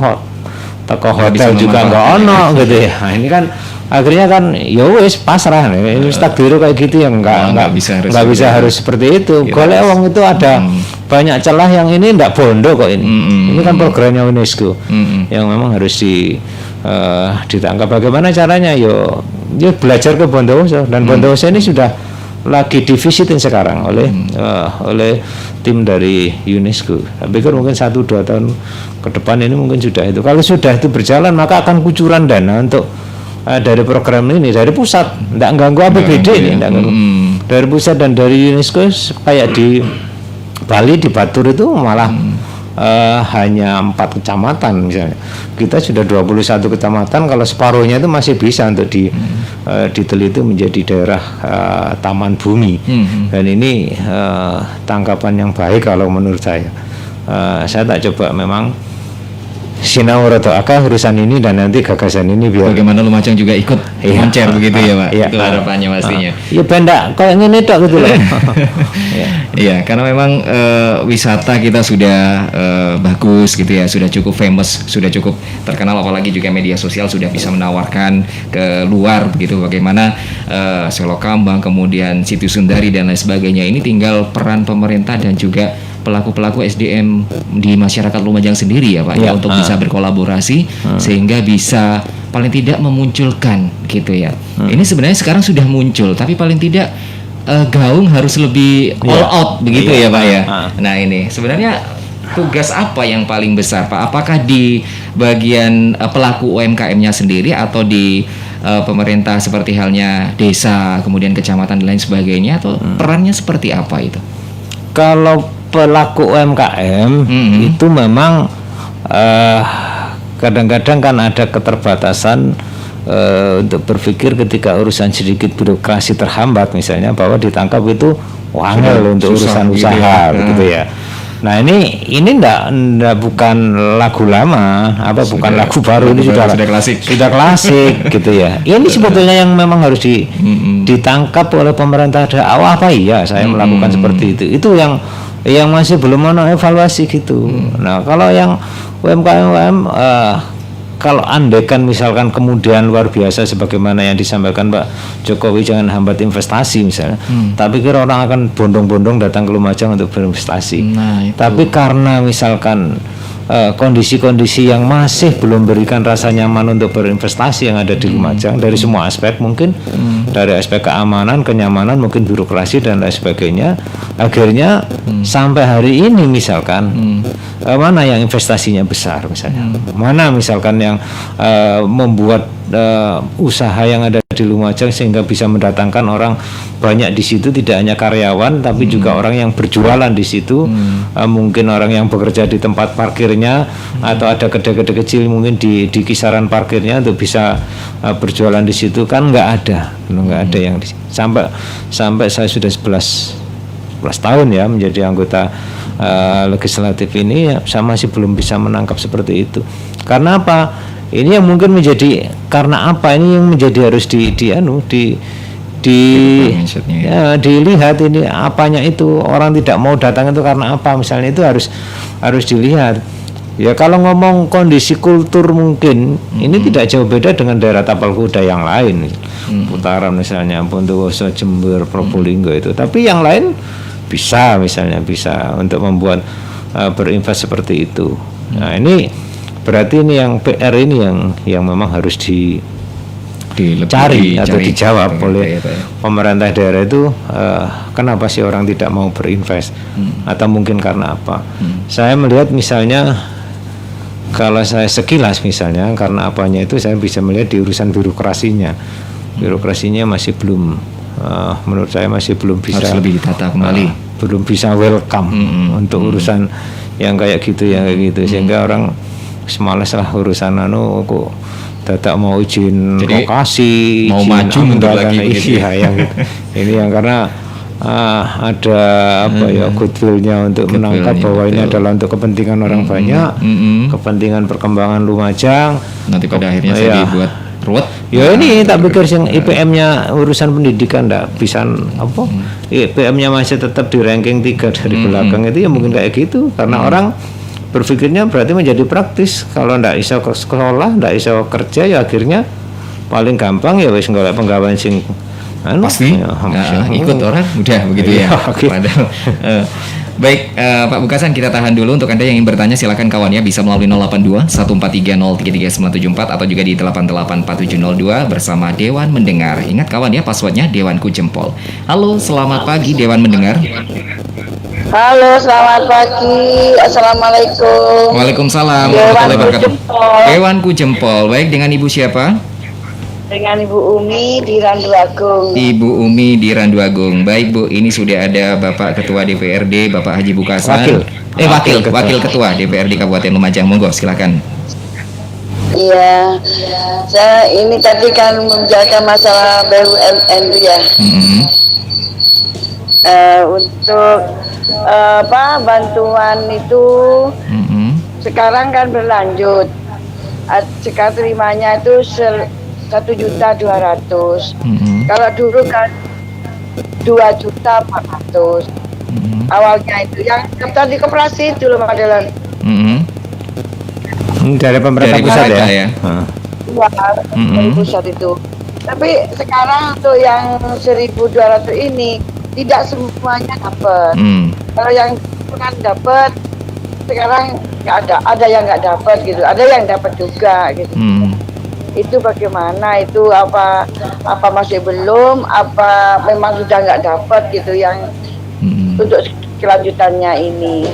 toko hotel juga nggak ono gitu ya. Nah, ini kan akhirnya kan ya wis pasrah nih, wis takdir kayak gitu ya, nggak bisa harus seperti itu. Golek wong itu ada banyak celah yang ini ndak bondo kok ini. Ini kan programnya UNESCO yang memang harus ditangkap. Bagaimana caranya? Yo belajar ke Bondowoso, dan Bondowoso ini sudah lagi divisitin sekarang oleh tim dari UNESCO. Saya pikir mungkin 1-2 tahun ke depan ini mungkin sudah itu. Kalau sudah itu berjalan, maka akan kucuran dana untuk dari program ini dari pusat, tidak ganggu APBD ini, dari pusat dan dari UNESCO. Kayak di Bali, di Batur itu malah hanya 4 kecamatan misalnya. Kita sudah 21 kecamatan, kalau separuhnya itu masih bisa untuk diteliti menjadi daerah taman bumi. Dan ini tangkapan yang baik kalau menurut saya. saya tak coba memang sinau roto akal urusan ini dan nanti gagasan ini biar Bagaimana Lumajang juga ikut Iya. koncer begitu ya Pak? Iya. Itu harapannya pastinya. ya benda kayak ngene tok gitu loh. Ya. Iya, karena memang wisata kita sudah bagus gitu ya, sudah cukup famous, sudah cukup terkenal, apalagi juga media sosial sudah bisa menawarkan ke luar begitu bagaimana Selo Kambang, kemudian Siti Sundari dan lain sebagainya. Ini tinggal peran pemerintah dan juga pelaku-pelaku SDM di masyarakat Lumajang sendiri ya Pak ya, untuk bisa berkolaborasi sehingga bisa paling tidak memunculkan gitu ya. Ini sebenarnya sekarang sudah muncul, tapi paling tidak gaung harus lebih all out begitu ya Pak ya. Nah ini sebenarnya tugas apa yang paling besar Pak? Apakah di bagian pelaku UMKM-nya sendiri atau di pemerintah seperti halnya desa, kemudian kecamatan dan lain sebagainya, atau perannya seperti apa itu? Kalau pelaku UMKM itu memang kadang-kadang kan ada keterbatasan untuk berpikir ketika urusan sedikit birokrasi terhambat misalnya, bahwa ditangkap itu wangel untuk susah urusan gitu usaha ya. gitu ya. Nah ini ndak bukan lagu lama, bukan lagu baru, ini sudah klasik. sudah klasik gitu ya. Ini sebetulnya yang memang harus ditangkap oleh pemerintah dakwah. Apa iya saya melakukan seperti itu? Itu yang masih belum mau evaluasi gitu. Nah kalau yang UMKM kalau andaikan misalkan kemudian luar biasa sebagaimana yang disampaikan Pak Jokowi, jangan hambat investasi misalnya, tapi kira orang akan bondong-bondong datang ke Lumajang untuk berinvestasi. Nah, itu. Tapi karena misalkan kondisi-kondisi yang masih belum berikan rasa nyaman untuk berinvestasi yang ada di Lumajang dari semua aspek, mungkin dari aspek keamanan, kenyamanan, mungkin birokrasi dan lain sebagainya, akhirnya sampai hari ini misalkan mana yang investasinya besar misalnya, mana misalkan yang membuat usaha yang ada di Lumajang sehingga bisa mendatangkan orang banyak di situ, tidak hanya karyawan tapi juga orang yang berjualan di situ, mungkin orang yang bekerja di tempat parkirnya atau ada kedai-kedai kecil mungkin di kisaran parkirnya untuk bisa berjualan di situ, kan nggak ada yang sampai saya sudah 11 tahun ya menjadi anggota legislatif ini ya, saya masih belum bisa menangkap seperti itu. Karena apa? Ini yang mungkin menjadi karena apa? Ini yang menjadi harus dilihat ini apanya itu, orang tidak mau datang itu karena apa misalnya, itu harus dilihat. Ya kalau ngomong kondisi kultur mungkin ini tidak jauh beda dengan daerah tapal kuda yang lain, Utara misalnya, Bondowoso, Jember, Probolinggo itu. Tapi yang lain bisa untuk membuat berinvest seperti itu. Nah ini berarti ini yang PR ini yang memang harus dicari atau dijawab oleh pemerintah daerah itu, kenapa sih orang tidak mau berinvest atau mungkin karena apa. Saya melihat misalnya kalau saya sekilas misalnya karena apanya itu saya bisa melihat di urusan birokrasinya masih belum, menurut saya masih belum bisa, harus lebih ditata kembali, belum bisa welcome untuk urusan yang kayak gitu sehingga orang semalas lah urusan kok dadak mau izin lokasi, mau izin maju mundur lagi gitu. Ini yang karena ada goodwill-nya untuk menangkap bahwa ini adalah untuk kepentingan orang banyak, kepentingan perkembangan Lumajang. Nanti pada akhirnya saya dibuat ruwet. Ya ini tak pikir yang IPM-nya urusan pendidikan ndak bisa IPM-nya masih tetap di ranking 3 dari belakang itu ya mungkin kayak gitu karena orang berpikirnya berarti menjadi praktis. Kalau ndak iso ke sekolah, ndak iso kerja ya akhirnya paling gampang ya wis golek penggawean sing pasti ikut orang udah begitu ya. Padahal baik, Pak Bukasan, kita tahan dulu. Untuk Anda yang ingin bertanya silakan kawan ya, bisa melalui 082 143033974 atau juga di 8844702 bersama Dewan Mendengar. Ingat kawan ya, passwordnya Dewanku Jempol. Halo, selamat pagi Dewan Mendengar. Halo, selamat pagi. Assalamualaikum. Waalaikumsalam warahmatullahi wabarakatuh. Dewanku Jempol. Baik, dengan Ibu siapa? Dengan Ibu Umi di Randu Agung. Ibu Umi di Randu Agung. Baik Bu, ini sudah ada Bapak Ketua DPRD, Bapak Haji Bukasan. Wakil Ketua DPRD Kabupaten Lumajang. Monggo, silakan. Iya, saya ini tadi kan membicarakan masalah BUMN itu ya. Untuk bantuan itu sekarang kan berlanjut. Sekarang terimanya itu 1.200.000. Kalau dulu kan 2.400.000. Awalnya itu yang daftar di koperasi itu loh, Pak Delon. Dari pemerintah Dari pusat pemerintah ya. Iya, dari pusat itu. Tapi sekarang untuk yang 1.200 ini tidak semuanya dapat. Kalau yang pernah dapat sekarang nggak ada yang nggak dapat gitu, ada yang dapat juga gitu. Itu bagaimana, itu apa masih belum, apa memang sudah nggak dapat gitu yang untuk kelanjutannya ini.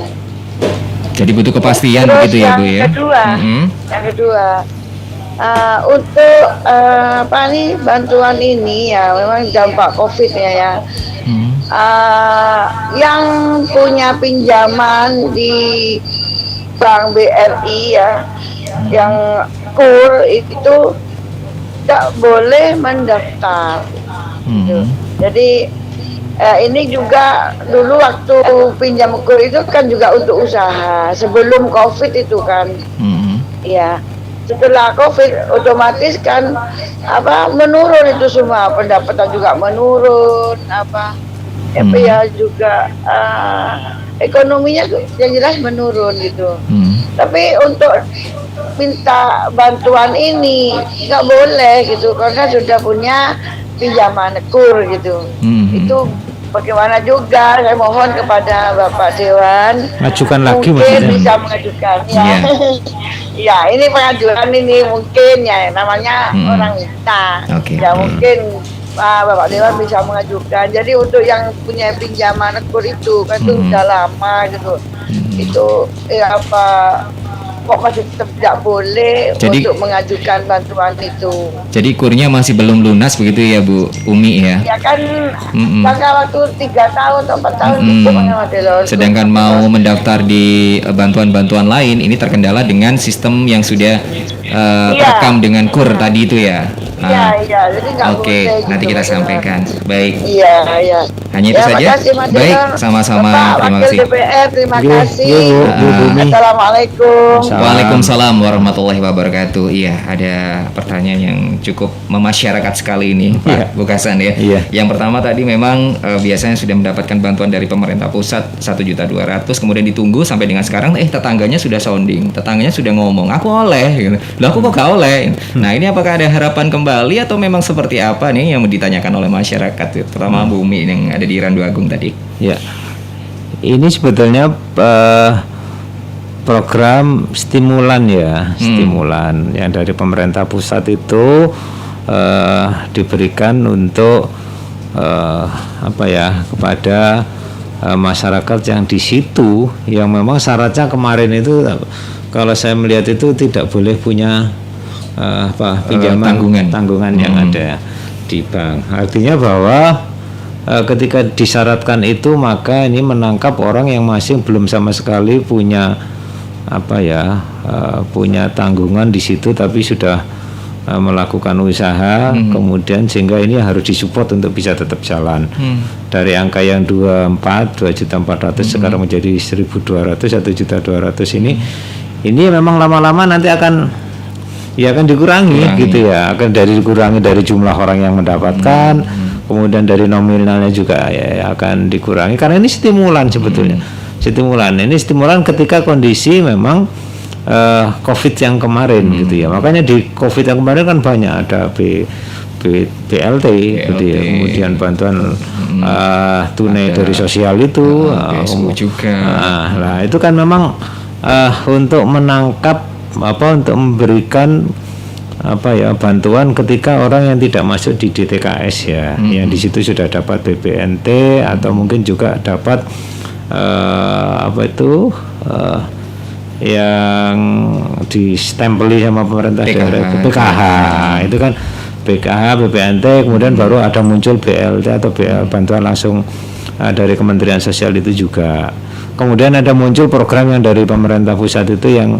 Jadi butuh kepastian Terus begitu ya Bu ya. Yang kedua untuk bantuan ini ya memang dampak COVID ya. Yang punya pinjaman di Bank BRI ya, yang KUR itu tidak boleh mendaftar. Gitu. Jadi ini juga dulu waktu pinjam KUR itu kan juga untuk usaha sebelum COVID itu kan. Ya. Setelah COVID otomatis kan menurun itu semua, pendapatan juga menurun, ya juga ekonominya yang jelas menurun gitu. Tapi untuk minta bantuan ini nggak boleh gitu karena sudah punya pinjaman KUR gitu. Itu bagaimana juga saya mohon kepada Bapak Dewan Majukan lagi mungkin maksudnya. bisa mengajukan ya. Ya ini pengajuan ini mungkin ya namanya orang minta. Ya mungkin Bapak Dewan bisa mengajukan. Jadi untuk yang punya pinjaman KUR itu kan itu udah lama gitu. Itu kok masih tetap tidak boleh untuk mengajukan bantuan itu. Jadi KUR-nya masih belum lunas begitu ya Bu Umi ya? Ya kan jangka waktu 3 tahun atau 4 tahun itu sedangkan mau mendaftar di bantuan-bantuan lain ini terkendala dengan sistem yang sudah terekam dengan KUR tadi itu ya? Iya, jadi nggak Oke, boleh nanti gitu, kita sampaikan. Baik. Iya. Hanya itu saja. Makasih, Mas Baik, Delon. sama-sama. Bapak Terima Wakil kasih. DPR, terima Iya, kasih. Bu Bumi. Assalamualaikum. Waalaikumsalam warahmatullahi wabarakatuh. Iya, ada pertanyaan yang cukup memasyarakat sekali ini, Pak Bukasan ya. Iya. Yang pertama tadi memang biasanya sudah mendapatkan bantuan dari pemerintah pusat 1.200.000, kemudian ditunggu sampai dengan sekarang tetangganya sudah sounding, tetangganya sudah ngomong, aku oleh gitu. Lah aku kok gak oleh? Nah, ini apakah ada harapan kembali atau memang seperti apa nih yang ditanyakan oleh masyarakat, terutama Bu Umi yang ada di Randu Agung tadi? Ya. Ini sebetulnya program stimulan ya, stimulan yang dari pemerintah pusat itu diberikan untuk kepada masyarakat yang di situ yang memang syaratnya kemarin itu kalau saya melihat itu tidak boleh punya pinjaman tanggungan yang ada di bank. Artinya bahwa ketika disyaratkan itu maka ini menangkap orang yang masih belum sama sekali punya punya tanggungan di situ tapi sudah melakukan usaha kemudian sehingga ini harus disupport untuk bisa tetap jalan. Dari angka yang 2.400.000 sekarang menjadi 1.200, 1.200.000 ini memang lama-lama nanti akan dikurangi gitu ya, akan dikurangi dari jumlah orang yang mendapatkan, kemudian dari nominalnya juga akan dikurangi karena ini stimulan sebetulnya. Ini stimulan ketika kondisi memang COVID yang kemarin gitu ya. Makanya di COVID yang kemarin kan banyak ada BLT gitu ya, kemudian bantuan tunai dari sosial itu juga. Nah, itu kan memang untuk menangkap untuk memberikan bantuan ketika orang yang tidak masuk di DTKS ya, yang di situ sudah dapat BPNT atau mungkin juga dapat yang distempeli sama pemerintah daerah PKH itu kan PKH, BPNT, kemudian baru ada muncul BLT atau bantuan langsung dari Kementerian Sosial itu juga. Kemudian ada muncul program yang dari pemerintah pusat itu yang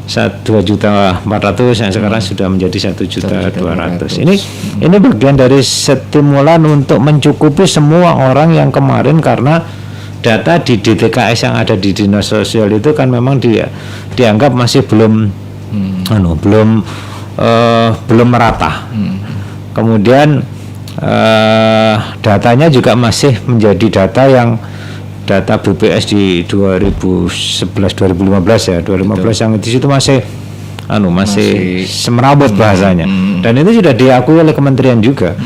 2.400.000 yang sekarang sudah menjadi 1.200.000. Ini bagian dari stimulan untuk mencukupi semua orang yang kemarin, karena data di DTKS yang ada di dinas sosial itu kan memang dianggap masih belum merata. Kemudian datanya juga masih menjadi data BPS di 2011-2015 ya, 2015 yang di situ masih semerawut bahasanya. Dan itu sudah diakui oleh kementerian juga.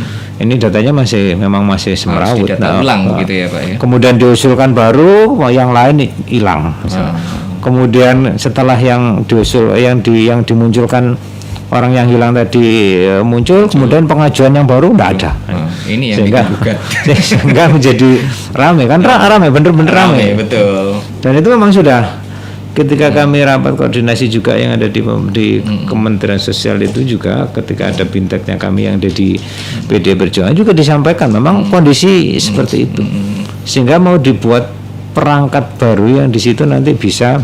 Ini datanya memang masih semerawut. Ulang begitu ya Pak ya. Kemudian diusulkan baru, yang lain hilang. Kemudian setelah yang dimunculkan orang yang hilang tadi muncul, kemudian pengajuan yang baru enggak ada. Ini yang sehingga menjadi ramai kan, bener-bener ramai. Betul. Dan itu memang sudah ketika kami rapat koordinasi juga yang ada di Kementerian Sosial itu juga, ketika ada binteknya kami yang ada di PD Perjuangan juga disampaikan memang kondisi seperti itu, sehingga mau dibuat perangkat baru yang di situ nanti bisa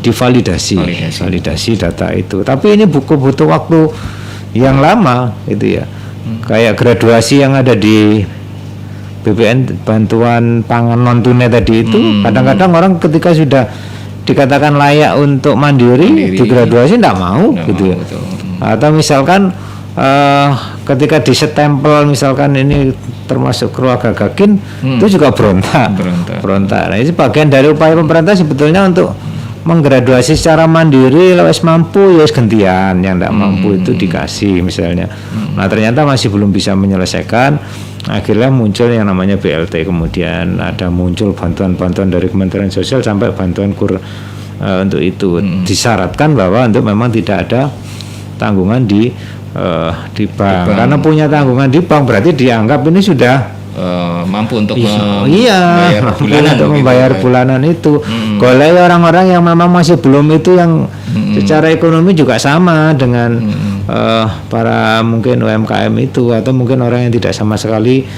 divalidasi data itu. Tapi ini butuh waktu yang lama gitu ya. Kayak graduasi yang ada di BPN bantuan pangan non tunai tadi itu, kadang-kadang orang ketika sudah dikatakan layak untuk mandiri digraduasi tidak mau gitu ya. Atau misalkan ketika disetempel misalkan ini termasuk keluarga Gakin, itu juga berontak. Nah, ini bagian dari upaya pemerintah sebetulnya untuk menggraduasi secara mandiri, lewat mampu ya gantian, yang tidak mampu itu dikasih misalnya. Nah ternyata masih belum bisa menyelesaikan, akhirnya muncul yang namanya BLT, kemudian ada muncul bantuan-bantuan dari Kementerian Sosial sampai bantuan untuk itu. Disyaratkan bahwa untuk memang tidak ada tanggungan di bank. Karena punya tanggungan di bank berarti dianggap ini sudah mampu untuk membayar bulanan itu. Kalau orang-orang yang memang masih belum itu, yang secara ekonomi juga sama dengan para mungkin UMKM itu, atau mungkin orang yang tidak sama sekali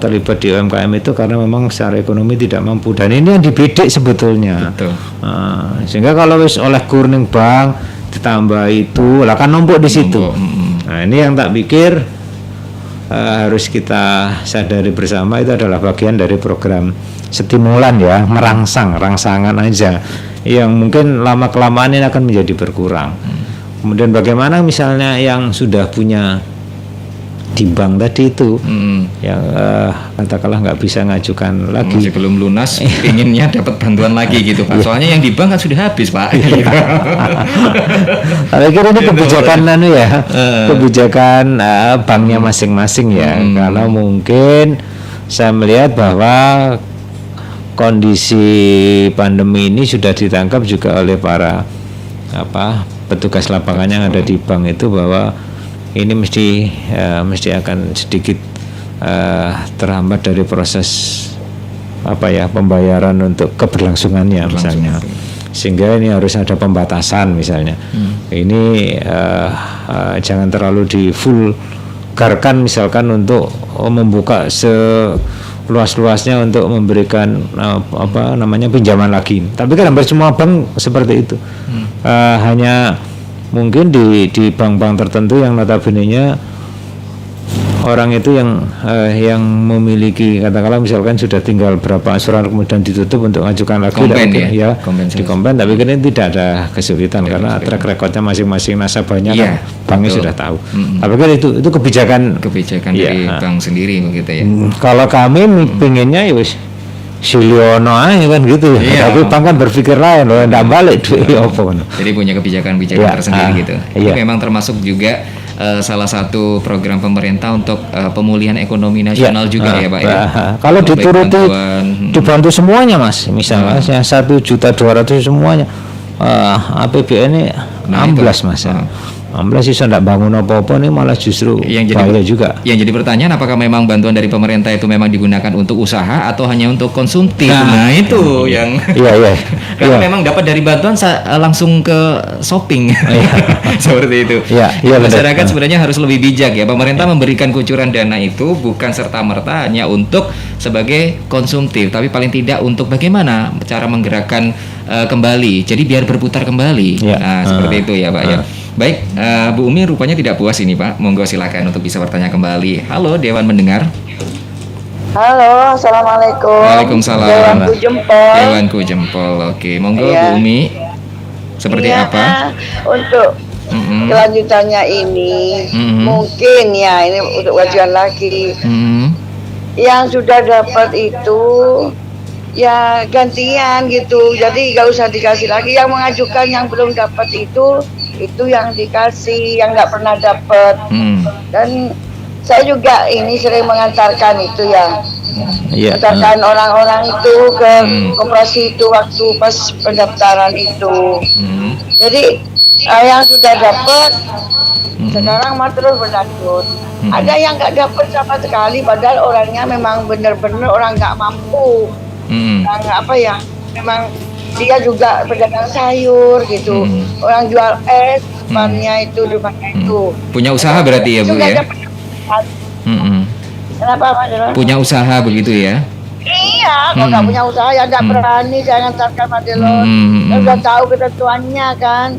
terlibat di UMKM itu karena memang secara ekonomi tidak mampu. Dan ini yang dibidik sebetulnya. Sehingga kalau wis oleh kuning bank ditambah itu lah kan numpuk di situ. Nah ini yang tak pikir harus kita sadari bersama, itu adalah bagian dari program stimulan ya, rangsangan aja yang mungkin lama kelamaan ini akan menjadi berkurang. Kemudian bagaimana misalnya yang sudah punya di bank tadi itu, yang katakanlah nggak bisa ngajukan lagi, masih belum lunas, inginnya dapat bantuan lagi gitu Pak. Soalnya yang di bank kan sudah habis Pak. Saya kira ini kebijakan kebijakan banknya masing-masing ya. Kalau mungkin saya melihat bahwa kondisi pandemi ini sudah ditangkap juga oleh para petugas lapangan yang ada di bank itu, bahwa ini mesti akan sedikit terhambat dari proses pembayaran untuk keberlangsungannya misalnya, sehingga ini harus ada pembatasan misalnya. Ini jangan terlalu di full garkan misalkan untuk membuka seluas-luasnya untuk memberikan pinjaman lagi. Tapi kan hampir semua bank seperti itu. Hanya mungkin di bank-bank tertentu yang notabene-nya orang itu yang memiliki, katakanlah misalkan sudah tinggal berapa asuran kemudian ditutup untuk mengajukan lagi di kompen, tapi kan ini tidak ada kesulitan karena track recordnya masing-masing nasabahnya kan banknya sudah tahu. Tapi kan itu kebijakan dari bank sendiri begitu ya. Kalau kami pinginnya ya wis Siliono aja kan gitu. Tapi bank kan berpikir lain loh, ndak balik duit apa. Jadi punya kebijakan-kebijakan tersendiri gitu. Ini memang termasuk juga salah satu program pemerintah untuk pemulihan ekonomi nasional juga ya Pak ya. Kalau dituruti dibantu semuanya Mas, misalnya 1.200.000 semuanya, APBN ini 16 Mas. 16 sih ndak bangun apa-apa nih, malah justru bahaya juga. Yang jadi pertanyaan, apakah memang bantuan dari pemerintah itu memang digunakan untuk usaha atau hanya untuk konsumtif? Nah itu yang karena memang dapat dari bantuan langsung ke shopping seperti itu. Masyarakat sebenarnya harus lebih bijak ya. Pemerintah memberikan kucuran dana itu bukan serta-merta hanya untuk sebagai konsumtif, tapi paling tidak untuk bagaimana cara menggerakkan kembali. Jadi biar berputar kembali. Ya. Nah, seperti itu ya Pak ya. Baik, Bu Umi rupanya tidak puas ini Pak. Monggo silakan untuk bisa bertanya kembali. Halo Dewan Mendengar. Halo, assalamualaikum. Waalaikumsalam. Dewanku jempol. Dewanku jempol. Oke, monggo Iya. Bu Umi. Seperti Iya, apa? Untuk kelanjutannya ini, mungkin ya ini untuk wajiban lagi. Yang sudah dapat itu ya gantian gitu, jadi gak usah dikasih lagi. Yang mengajukan yang belum dapat itu yang dikasih, yang nggak pernah dapat. Dan saya juga ini sering mengantarkan itu ya, mengantarkan orang-orang itu ke koperasi itu waktu pas pendaftaran itu. Jadi yang sudah dapat sekarang mah terus berlanjut. Ada yang nggak dapat sama sekali, padahal orangnya memang benar-benar orang nggak mampu. Apa ya, memang dia juga pedagang sayur gitu, orang jual es depannya itu, Punya usaha berarti ya Bu ya? Kenapa Pak? Punya usaha begitu ya? Iya, kalau nggak punya usaha ya nggak berani saya ngantarkan Pak Delon. Udah tahu ketentuannya kan.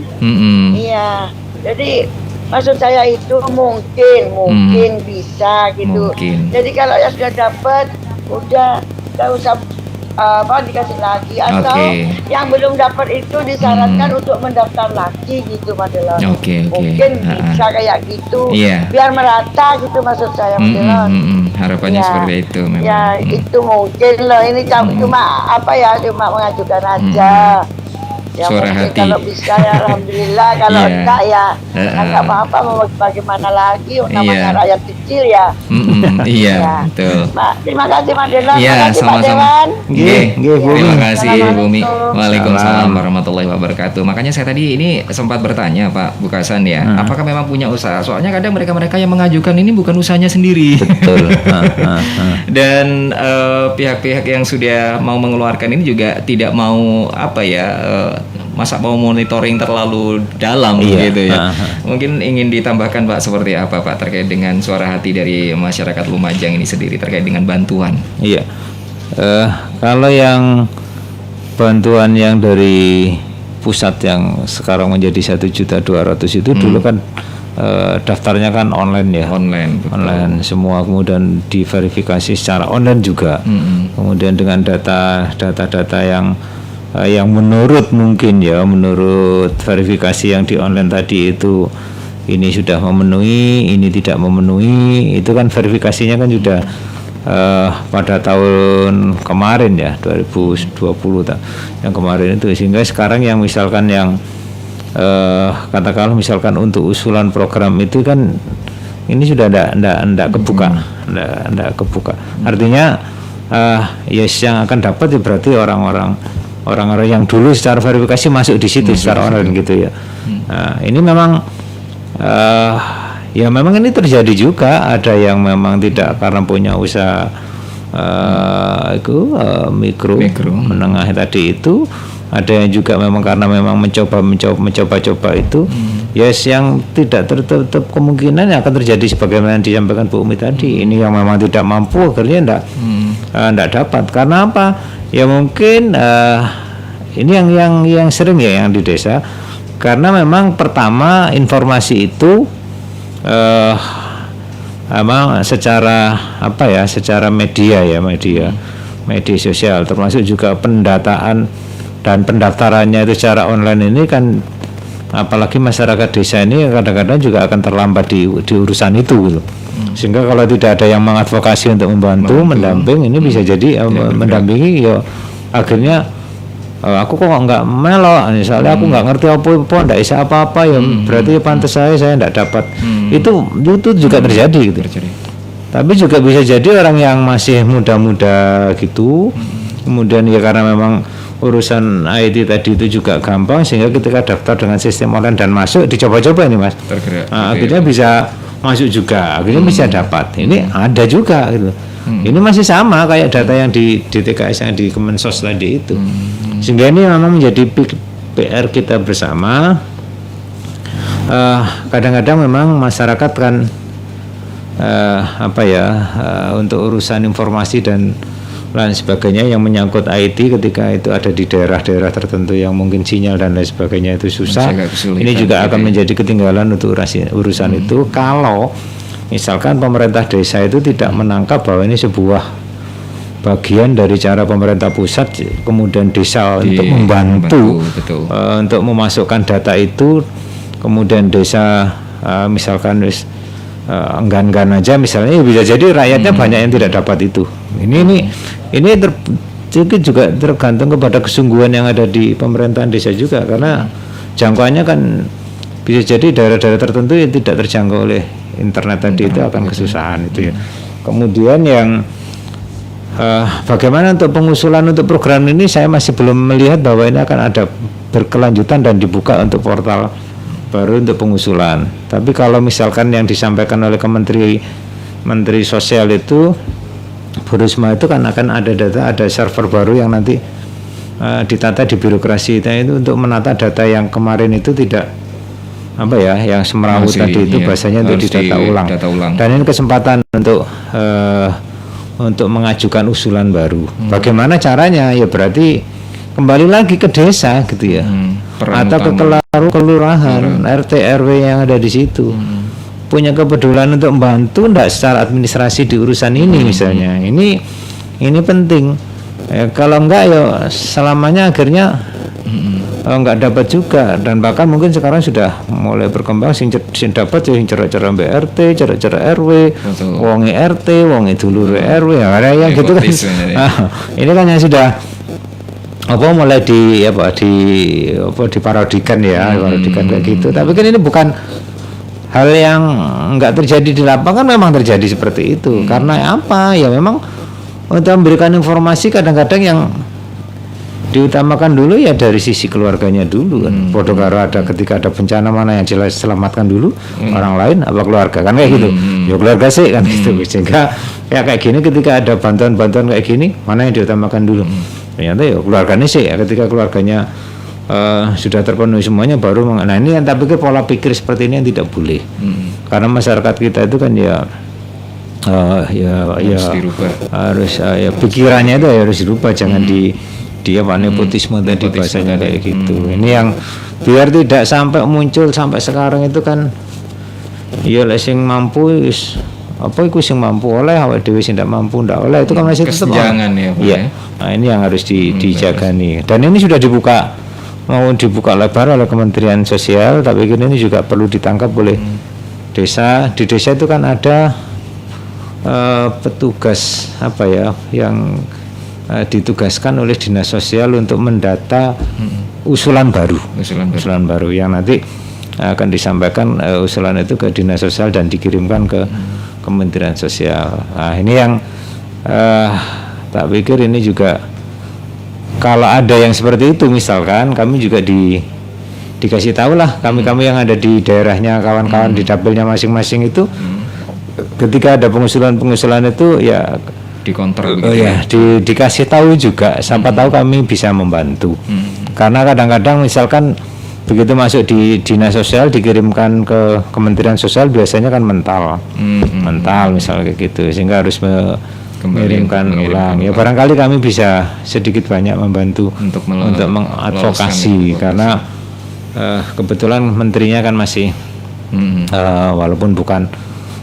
Iya, jadi maksud saya itu mungkin bisa gitu. Jadi kalau ya sudah dapat, udah nggak usah dikasih lagi, atau yang belum dapat itu disarankan untuk mendaftar lagi gitu Pak Delon. Mungkin bisa kayak gitu, biar merata gitu maksud saya Pak Delon. Harapannya seperti itu memang. Ya itu mungkin loh, ini cuma cuma mengajukan aja. Ya Suara mungkin hati. kalau bisa ya alhamdulillah, kalau enggak ya nggak apa-apa, mau bagaimana lagi, namanya rakyat kecil ya. Iya, betul. Terima kasih Mas Dewan. Iya, Terima kasih Pak sama-sama. Dewan. Terima kasih Bu Umi. Assalamualaikum. Waalaikumsalam warahmatullahi wabarakatuh. Makanya saya tadi ini sempat bertanya Pak Bukasan ya, apakah memang punya usaha? Soalnya kadang mereka-mereka yang mengajukan ini bukan usahanya sendiri. Betul. Dan pihak-pihak yang sudah mau mengeluarkan ini juga tidak mau masa mau monitoring terlalu dalam gitu ya. Mungkin ingin ditambahkan Pak seperti apa Pak terkait dengan suara hati dari masyarakat Lumajang ini sendiri terkait dengan bantuan. Iya. Kalau yang bantuan yang dari pusat yang sekarang menjadi 1.200.000 itu dulu kan daftarnya kan online ya. Online semua, kemudian diverifikasi secara online juga. Kemudian dengan data yang menurut verifikasi yang di online tadi itu ini sudah memenuhi, ini tidak memenuhi, itu kan verifikasinya kan sudah pada tahun kemarin ya 2020 yang kemarin itu, sehingga sekarang yang misalkan yang katakanlah misalkan untuk usulan program itu kan ini sudah enggak kebuka. Artinya yang akan dapat ya berarti orang-orang yang dulu secara verifikasi masuk di situ secara online gitu ya. Nah, ini memang memang ini terjadi juga, ada yang memang tidak karena punya usaha mikro menengah tadi itu, ada yang juga memang karena memang mencoba itu yang tidak tertutup kemungkinan yang akan terjadi sebagaimana yang disampaikan Bu Umi tadi. Ini yang memang tidak mampu akhirnya enggak dapat. Karena apa? Ya mungkin ini yang sering ya yang di desa, karena memang pertama informasi itu secara media sosial, termasuk juga pendataan dan pendaftarannya itu secara online ini kan, apalagi masyarakat desa ini kadang-kadang juga akan terlambat di urusan itu gitu. Sehingga kalau tidak ada yang mengadvokasi untuk membantu, mendamping, ini bisa jadi mendampingi ya akhirnya aku kok nggak melok, misalnya aku nggak ngerti apa-apa, nggak bisa apa-apa ya berarti pantas saya nggak dapat. Itu juga terjadi gitu. Tapi juga bisa jadi orang yang masih muda-muda gitu, kemudian ya karena memang urusan IT tadi itu juga gampang, sehingga ketika daftar dengan sistem online dan masuk, dicoba-coba ini Mas, akhirnya bisa masuk juga, akhirnya bisa dapat. Ini ada juga gitu. Ini masih sama kayak data yang di DTKS yang di Kemensos tadi itu. Sehingga ini memang menjadi PR kita bersama. Kadang-kadang memang masyarakat kan untuk urusan informasi dan lain sebagainya yang menyangkut IT ketika itu ada di daerah-daerah tertentu yang mungkin sinyal dan lain sebagainya itu susah. Ini juga akan menjadi ketinggalan untuk urusan itu kalau misalkan pemerintah desa itu tidak menangkap bahwa ini sebuah bagian dari cara pemerintah pusat kemudian desa untuk membantu untuk memasukkan data itu, kemudian desa misalkan enggan-enggan aja misalnya, bisa jadi rakyatnya banyak yang tidak dapat itu. Ini juga tergantung kepada kesungguhan yang ada di pemerintahan desa juga, karena jangkauannya kan bisa jadi daerah-daerah tertentu yang tidak terjangkau oleh internet tadi itu akan kesusahan itu ya. Kemudian yang bagaimana untuk pengusulan untuk program ini, saya masih belum melihat bahwa ini akan ada berkelanjutan dan dibuka untuk portal baru untuk pengusulan. Tapi kalau misalkan yang disampaikan oleh Menteri Sosial itu, Bu Risma itu kan akan ada data, ada server baru yang nanti ditata di birokrasi itu untuk menata data yang kemarin itu tidak yang semerawut tadi itu bahasanya untuk didata ulang. Dan ini kesempatan untuk mengajukan usulan baru. Bagaimana caranya? Ya berarti kembali lagi ke desa gitu ya, atau ke kelurahan, RT RW yang ada di situ punya kepedulian untuk membantu enggak secara administrasi di urusan ini misalnya. Ini penting. Kalau enggak ya selamanya akhirnya enggak dapat juga, dan bahkan mungkin sekarang sudah mulai berkembang sing dapat sing cara-cara BRT, cara-cara RW, wonge RT, wonge dulur RW ya yang gitu kan. Ini kan yang sudah mulai diparodikan ya, parodikan kayak gitu. Tapi kan ini bukan hal yang enggak terjadi di lapangan, memang terjadi seperti itu. Karena apa? Ya memang untuk memberikan informasi kadang-kadang yang diutamakan dulu ya dari sisi keluarganya dulu kan. Bodoh karo ada ketika ada bencana mana yang jelas selamatkan dulu orang lain apa keluarga kan kayak gitu. Ya keluarga sih kan gitu. Sehingga ya kayak gini ketika ada bantuan-bantuan kayak gini mana yang diutamakan dulu. Ternyata ya keluarganya sih ya, ketika keluarganya sudah terpenuhi semuanya baru nah ini yang tak pikir pola pikir seperti ini yang tidak boleh. Karena masyarakat kita itu kan harus pikirannya itu harus dirubah, jangan nepotisme tadi bahasanya kayak gitu. Ini yang biar tidak sampai muncul sampai sekarang itu kan ya sing mampu sing mampu oleh awake dhewe sing tidak mampu ndak oleh, itu kan masih tetap kesenjangan ya. Iya. Nah, ini yang harus dijaga nih. Dan ini sudah dibuka lebar oleh Kementerian Sosial, tapi ini juga perlu ditangkap oleh desa. Di desa itu kan ada petugas yang ditugaskan oleh Dinas Sosial untuk mendata usulan baru yang nanti akan disampaikan usulan itu ke Dinas Sosial dan dikirimkan ke Kementerian Sosial. Nah ini yang tak pikir ini juga kalau ada yang seperti itu, misalkan kami juga dikasih tahu lah kami yang ada di daerahnya, kawan-kawan di dapilnya masing-masing itu ketika ada pengusulan itu ya dikontrol dikasih tahu juga, siapa tahu kami bisa membantu. Karena kadang-kadang misalkan begitu masuk di Dinas Sosial dikirimkan ke Kementerian Sosial biasanya kan mental misalnya kayak gitu, sehingga harus mengirimkan ulang. Ya barangkali kami bisa sedikit banyak membantu untuk mengadvokasi karena kebetulan menterinya kan masih walaupun bukan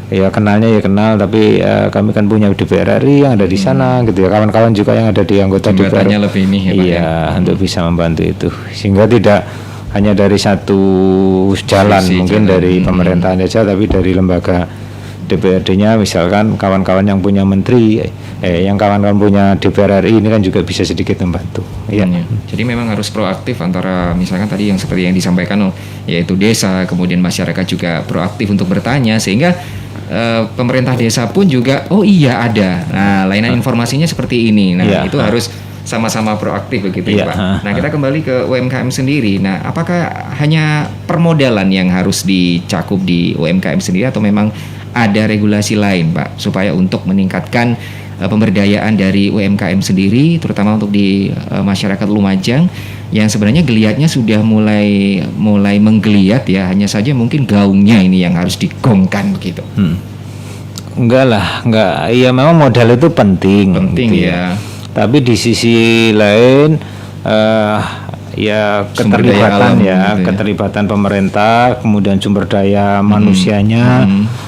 ya kenalnya ya kenal, tapi kami kan punya DPR RI yang ada di sana gitu ya, kawan-kawan juga yang ada di anggota DPR lebih ini ya untuk bisa membantu itu, sehingga tidak hanya dari satu jalan mungkin dari pemerintahan saja, tapi dari lembaga DPRD-nya misalkan kawan-kawan yang punya menteri yang kawan-kawan punya DPR RI ini kan juga bisa sedikit membantu ya. Jadi memang harus proaktif antara misalkan tadi yang seperti yang disampaikan yaitu desa, kemudian masyarakat juga proaktif untuk bertanya, sehingga pemerintah desa pun juga ada. Nah, lainan informasinya seperti ini. Nah, itu harus sama-sama proaktif begitu ya, Pak. Nah, kita kembali ke UMKM sendiri. Nah, apakah hanya permodalan yang harus dicakup di UMKM sendiri atau memang ada regulasi lain, Pak, supaya untuk meningkatkan pemberdayaan dari UMKM sendiri, terutama untuk di masyarakat Lumajang yang sebenarnya geliatnya sudah mulai menggeliat ya, hanya saja mungkin gaungnya ini yang harus digongkan begitu. Enggak. Iya memang modal itu penting gitu ya. Tapi di sisi lain ya Sumber daya alam keterlibatan gitu ya. keterlibatan pemerintah, kemudian sumber daya manusianya,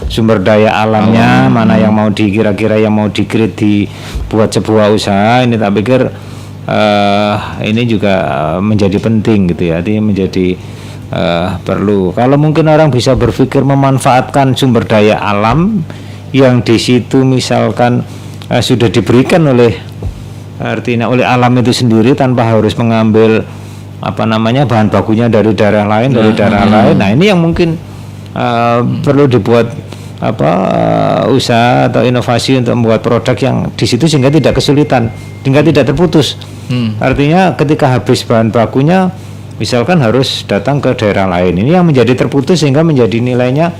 sumber daya alamnya, mana yang mau kira-kira yang mau di-create dibuat sebuah usaha, ini tak pikir ini juga menjadi penting gitu ya. Artinya menjadi perlu. Kalau mungkin orang bisa berpikir memanfaatkan sumber daya alam yang di situ misalkan sudah diberikan oleh artinya oleh alam itu sendiri tanpa harus mengambil bahan bakunya dari daerah lain Nah, ini yang mungkin perlu dibuat usaha atau inovasi untuk membuat produk yang di situ sehingga tidak kesulitan, sehingga tidak terputus. Artinya ketika habis bahan bakunya misalkan harus datang ke daerah lain, ini yang menjadi terputus sehingga menjadi nilainya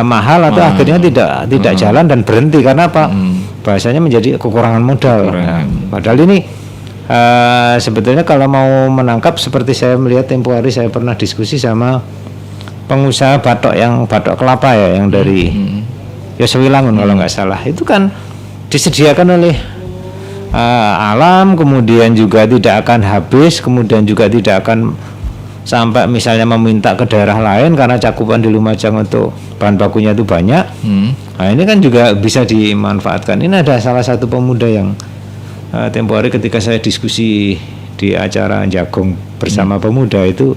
mahal atau akhirnya tidak jalan dan berhenti karena apa? Bahasanya menjadi kekurangan modal. Nah, padahal ini sebetulnya kalau mau menangkap, seperti saya melihat tempo hari saya pernah diskusi sama pengusaha batok kelapa ya, yang dari Yosewilangun kalau nggak salah, itu kan disediakan oleh alam, kemudian juga tidak akan habis, kemudian juga tidak akan sampai misalnya meminta ke daerah lain karena cakupan di Lumajang untuk bahan bakunya itu banyak. Nah, ini kan juga bisa dimanfaatkan. Ini ada salah satu pemuda yang tempo hari ketika saya diskusi di acara Jagong bersama pemuda itu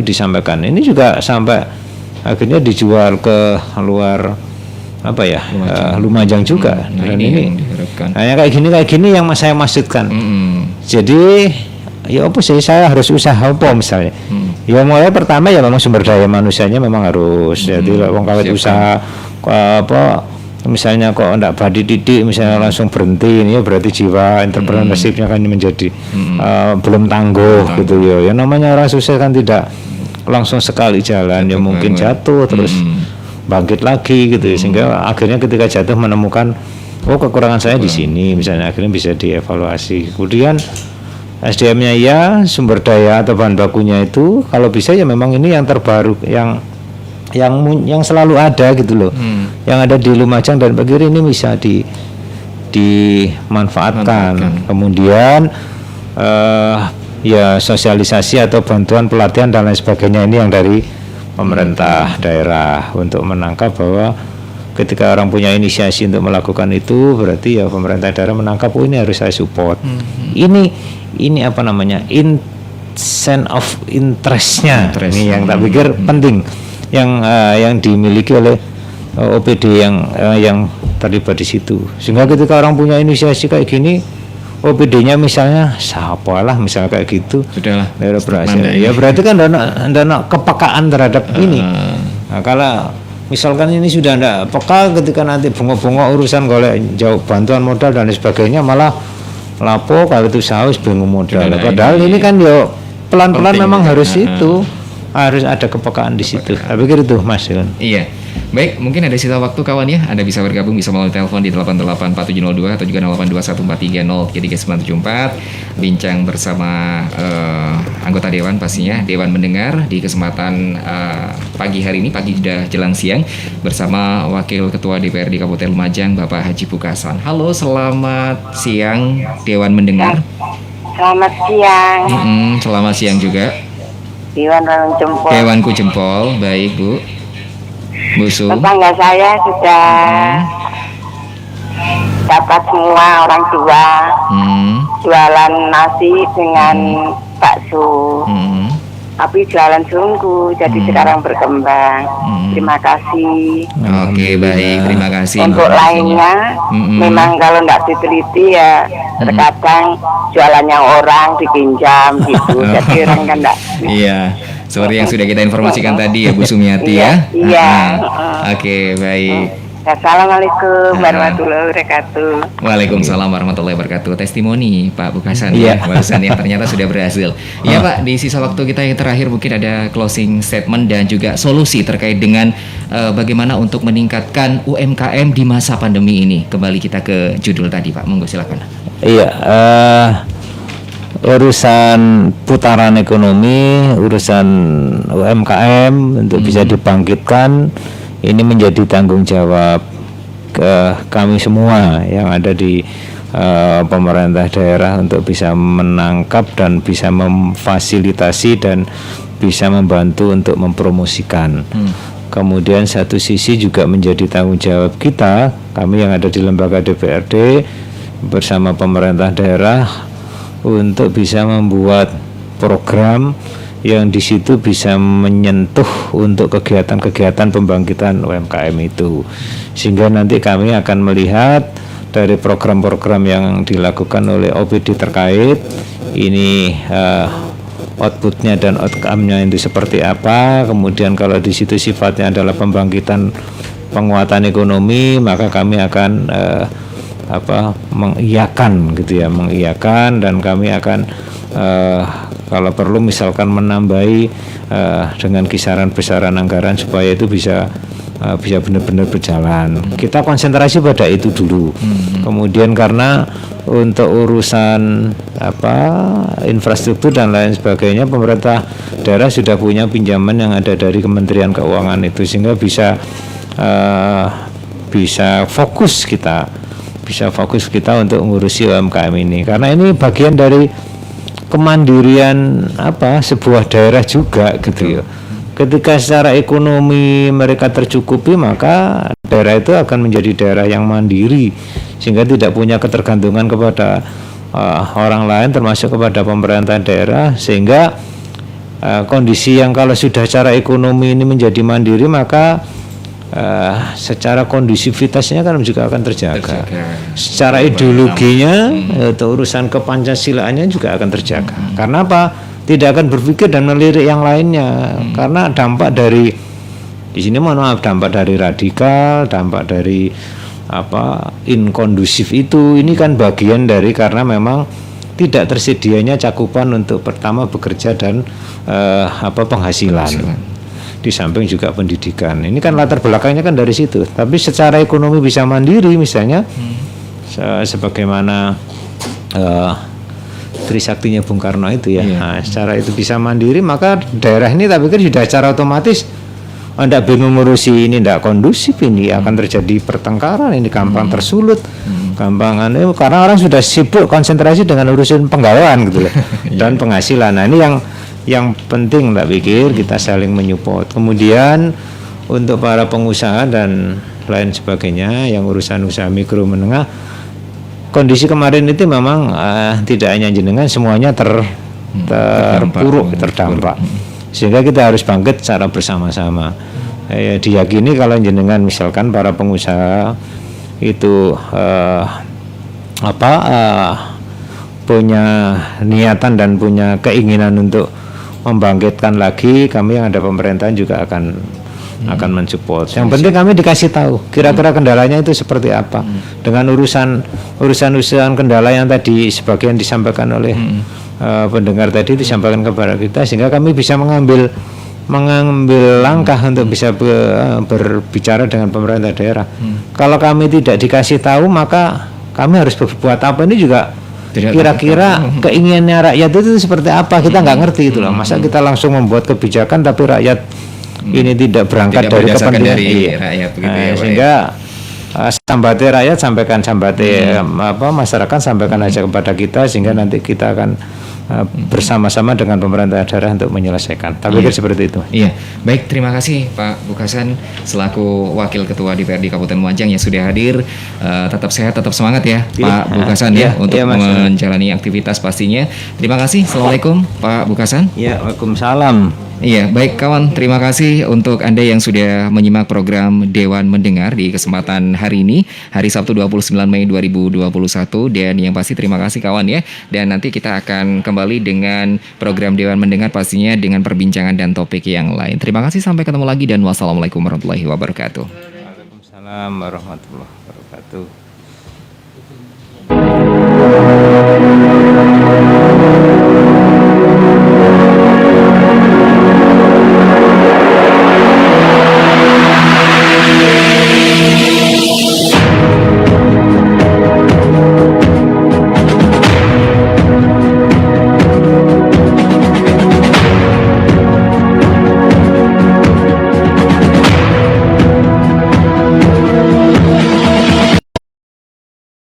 disampaikan. Ini juga sampai akhirnya dijual ke luar Lumajang juga. Nah, Dan ini ini yang diharapkan. hanya kayak gini yang saya maksudkan. Jadi ya apa sih, saya harus usaha apa misalnya? Ya mulai pertama ya memang sumber daya manusianya memang harus. Jadi wong kawit usaha misalnya kok enggak badi titik misalnya langsung berhenti, ini ya berarti jiwa entrepreneurship-nya kan menjadi belum tangguh gitu ya. Ya namanya orang sukses kan tidak langsung sekali jalan, ya mungkin jatuh terus bangkit lagi gitu ya, sehingga akhirnya ketika jatuh menemukan kekurangan saya di sini misalnya, akhirnya bisa dievaluasi. Kemudian SDM-nya ya, sumber daya atau bahan bakunya itu kalau bisa ya memang ini yang terbaru, yang selalu ada gitu loh, yang ada di Lumajang dan Pagiri ini bisa dimanfaatkan. Kemudian ya sosialisasi atau bantuan pelatihan dan lain sebagainya ini yang dari pemerintah daerah untuk menangkap bahwa ketika orang punya inisiasi untuk melakukan itu, berarti ya pemerintah daerah menangkap ini harus saya support. Ini sense of interest-nya ini yang tak pikir penting, yang dimiliki oleh OPD yang terlibat di situ, sehingga ketika orang punya inisiasi kayak gini, OPD-nya misalnya siapalah misalnya kayak gitu, Sudahlah, berhasil. Ya berarti kan dana kepekaan terhadap ini. Nah, kalau misalkan ini sudah tidak peka, ketika nanti bengok-bengok urusan golek jauh bantuan modal dan sebagainya, malah lapo kalau itu saus bingung modal. Padahal ini kan yo pelan-pelan memang harus itu. Harus ada kepekaan di situ. Saya pikir itu, Mas. Iya. Baik, mungkin ada sisa waktu kawan ya. Anda bisa bergabung, bisa melalui telepon di 884-702 atau juga 821430374. Bincang bersama anggota Dewan pastinya, Dewan mendengar di kesempatan pagi hari ini, pagi sudah jelang siang, bersama Wakil Ketua DPRD Kabupaten Lumajang, Bapak Haji Pukasan. Halo, selamat siang Dewan mendengar. Selamat siang. Selamat siang juga. Dewan Jempol. Dewanku Jempol, baik Bu. Bu Su. Tetangga saya sudah dapat semua orang tua jualan nasi dengan bakso, tapi jualan sungguh, jadi sekarang berkembang. Terima kasih. Oke, baik, terima kasih. Untuk lainnya, memang kalau nggak diteliti ya terkadang jualannya orang dipinjam gitu, jadi orang kan nggak. Iya, seperti yang sudah kita informasikan tadi ya Bu Sumiati ya. Iya. Oke, baik. Assalamualaikum warahmatullahi wabarakatuh. Waalaikumsalam warahmatullahi wabarakatuh. Testimoni Pak Pukasan ya, barusan ya, ternyata sudah berhasil. Iya Pak, di sisa waktu kita yang terakhir mungkin ada closing statement dan juga solusi terkait dengan bagaimana untuk meningkatkan UMKM di masa pandemi ini. Kembali kita ke judul tadi Pak, monggo silakan. Iya, urusan putaran ekonomi, urusan UMKM untuk bisa dibangkitkan, ini menjadi tanggung jawab ke kami semua yang ada di pemerintah daerah untuk bisa menangkap dan bisa memfasilitasi dan bisa membantu untuk mempromosikan. Kemudian satu sisi juga menjadi tanggung jawab kita, kami yang ada di lembaga DPRD bersama pemerintah daerah untuk bisa membuat program yang di situ bisa menyentuh untuk kegiatan-kegiatan pembangkitan UMKM itu. Sehingga nanti kami akan melihat dari program-program yang dilakukan oleh OPD terkait ini outputnya dan outcome-nya itu seperti apa. Kemudian kalau di situ sifatnya adalah pembangkitan penguatan ekonomi, maka kami akan mengiyakan gitu ya, mengiyakan, dan kami akan kalau perlu misalkan menambahi dengan kisaran besaran anggaran supaya itu bisa benar-benar berjalan. Kita konsentrasi pada itu dulu. Kemudian karena untuk urusan infrastruktur dan lain sebagainya, pemerintah daerah sudah punya pinjaman yang ada dari Kementerian Keuangan itu, sehingga bisa fokus kita untuk ngurusi UMKM ini. Karena ini bagian dari kemandirian sebuah daerah juga gitu ya. Ketika secara ekonomi mereka tercukupi, maka daerah itu akan menjadi daerah yang mandiri, sehingga tidak punya ketergantungan kepada orang lain termasuk kepada pemerintah daerah. Sehingga kondisi yang kalau sudah secara ekonomi ini menjadi mandiri, maka secara kondusivitasnya kan juga akan terjaga. Secara ideologinya atau urusan kepancasilaannya juga akan terjaga. Karena apa? Tidak akan berpikir dan melirik yang lainnya. Karena dampak dari di sini, dampak dari radikal, dampak dari inkondusif itu, ini kan bagian dari karena memang tidak tersedianya cakupan untuk pertama bekerja dan penghasilan. Di samping juga pendidikan. Ini kan latar belakangnya kan dari situ. Tapi secara ekonomi bisa mandiri misalnya, sebagaimana Trisaktinya Bung Karno itu ya. Nah, secara itu bisa mandiri, maka daerah ini tapi kan sudah secara otomatis tidak bingung ngurusi ini, tidak kondusif, ini akan terjadi pertengkaran, ini gampang tersulut, gampangan karena orang sudah sibuk konsentrasi dengan urusan penggawaan gitu loh dan penghasilan. Nah, ini yang penting tak pikir kita saling menyupport. Kemudian untuk para pengusaha dan lain sebagainya yang urusan usaha mikro menengah, kondisi kemarin itu memang tidak hanya jenengan, semuanya terdampak. Sehingga kita harus bangkit secara bersama-sama. Diyakini kalau jenengan misalkan para pengusaha itu punya niatan dan punya keinginan untuk membangkitkan lagi, kami yang ada pemerintahan juga akan mensupport. Yang penting kami dikasih tahu kira-kira kendalanya itu seperti apa. Dengan urusan kendala yang tadi sebagian disampaikan oleh pendengar tadi disampaikan kepada kita, sehingga kami bisa mengambil langkah untuk bisa berbicara dengan pemerintah daerah. Kalau kami tidak dikasih tahu, maka kami harus berbuat apa, ini juga kira-kira keinginannya rakyat itu seperti apa, kita nggak ngerti itu loh. Masa kita langsung membuat kebijakan tapi rakyat ini tidak berangkat dari kepentingan rakyat begitu ya, sehingga sambatnya rakyat sampaikan masyarakat sampaikan aja kepada kita, sehingga nanti kita akan bersama-sama dengan pemerintah daerah untuk menyelesaikan. Tapi pikir seperti itu. Iya, baik, terima kasih Pak Bukasan selaku Wakil Ketua DPRD Kabupaten Lumajang yang sudah hadir. Tetap sehat, tetap semangat ya Pak Bukasan untuk menjalani aktivitas pastinya. Terima kasih. Assalamualaikum Pak Bukasan. Ya, waalaikumsalam. Iya, baik kawan, terima kasih untuk Anda yang sudah menyimak program Dewan Mendengar di kesempatan hari ini, hari Sabtu 29 Mei 2021. Dan yang pasti terima kasih kawan ya. Dan nanti kita akan kembali dengan program Dewan Mendengar pastinya dengan perbincangan dan topik yang lain. Terima kasih, sampai ketemu lagi dan wassalamualaikum warahmatullahi wabarakatuh. Waalaikumsalam warahmatullahi wabarakatuh.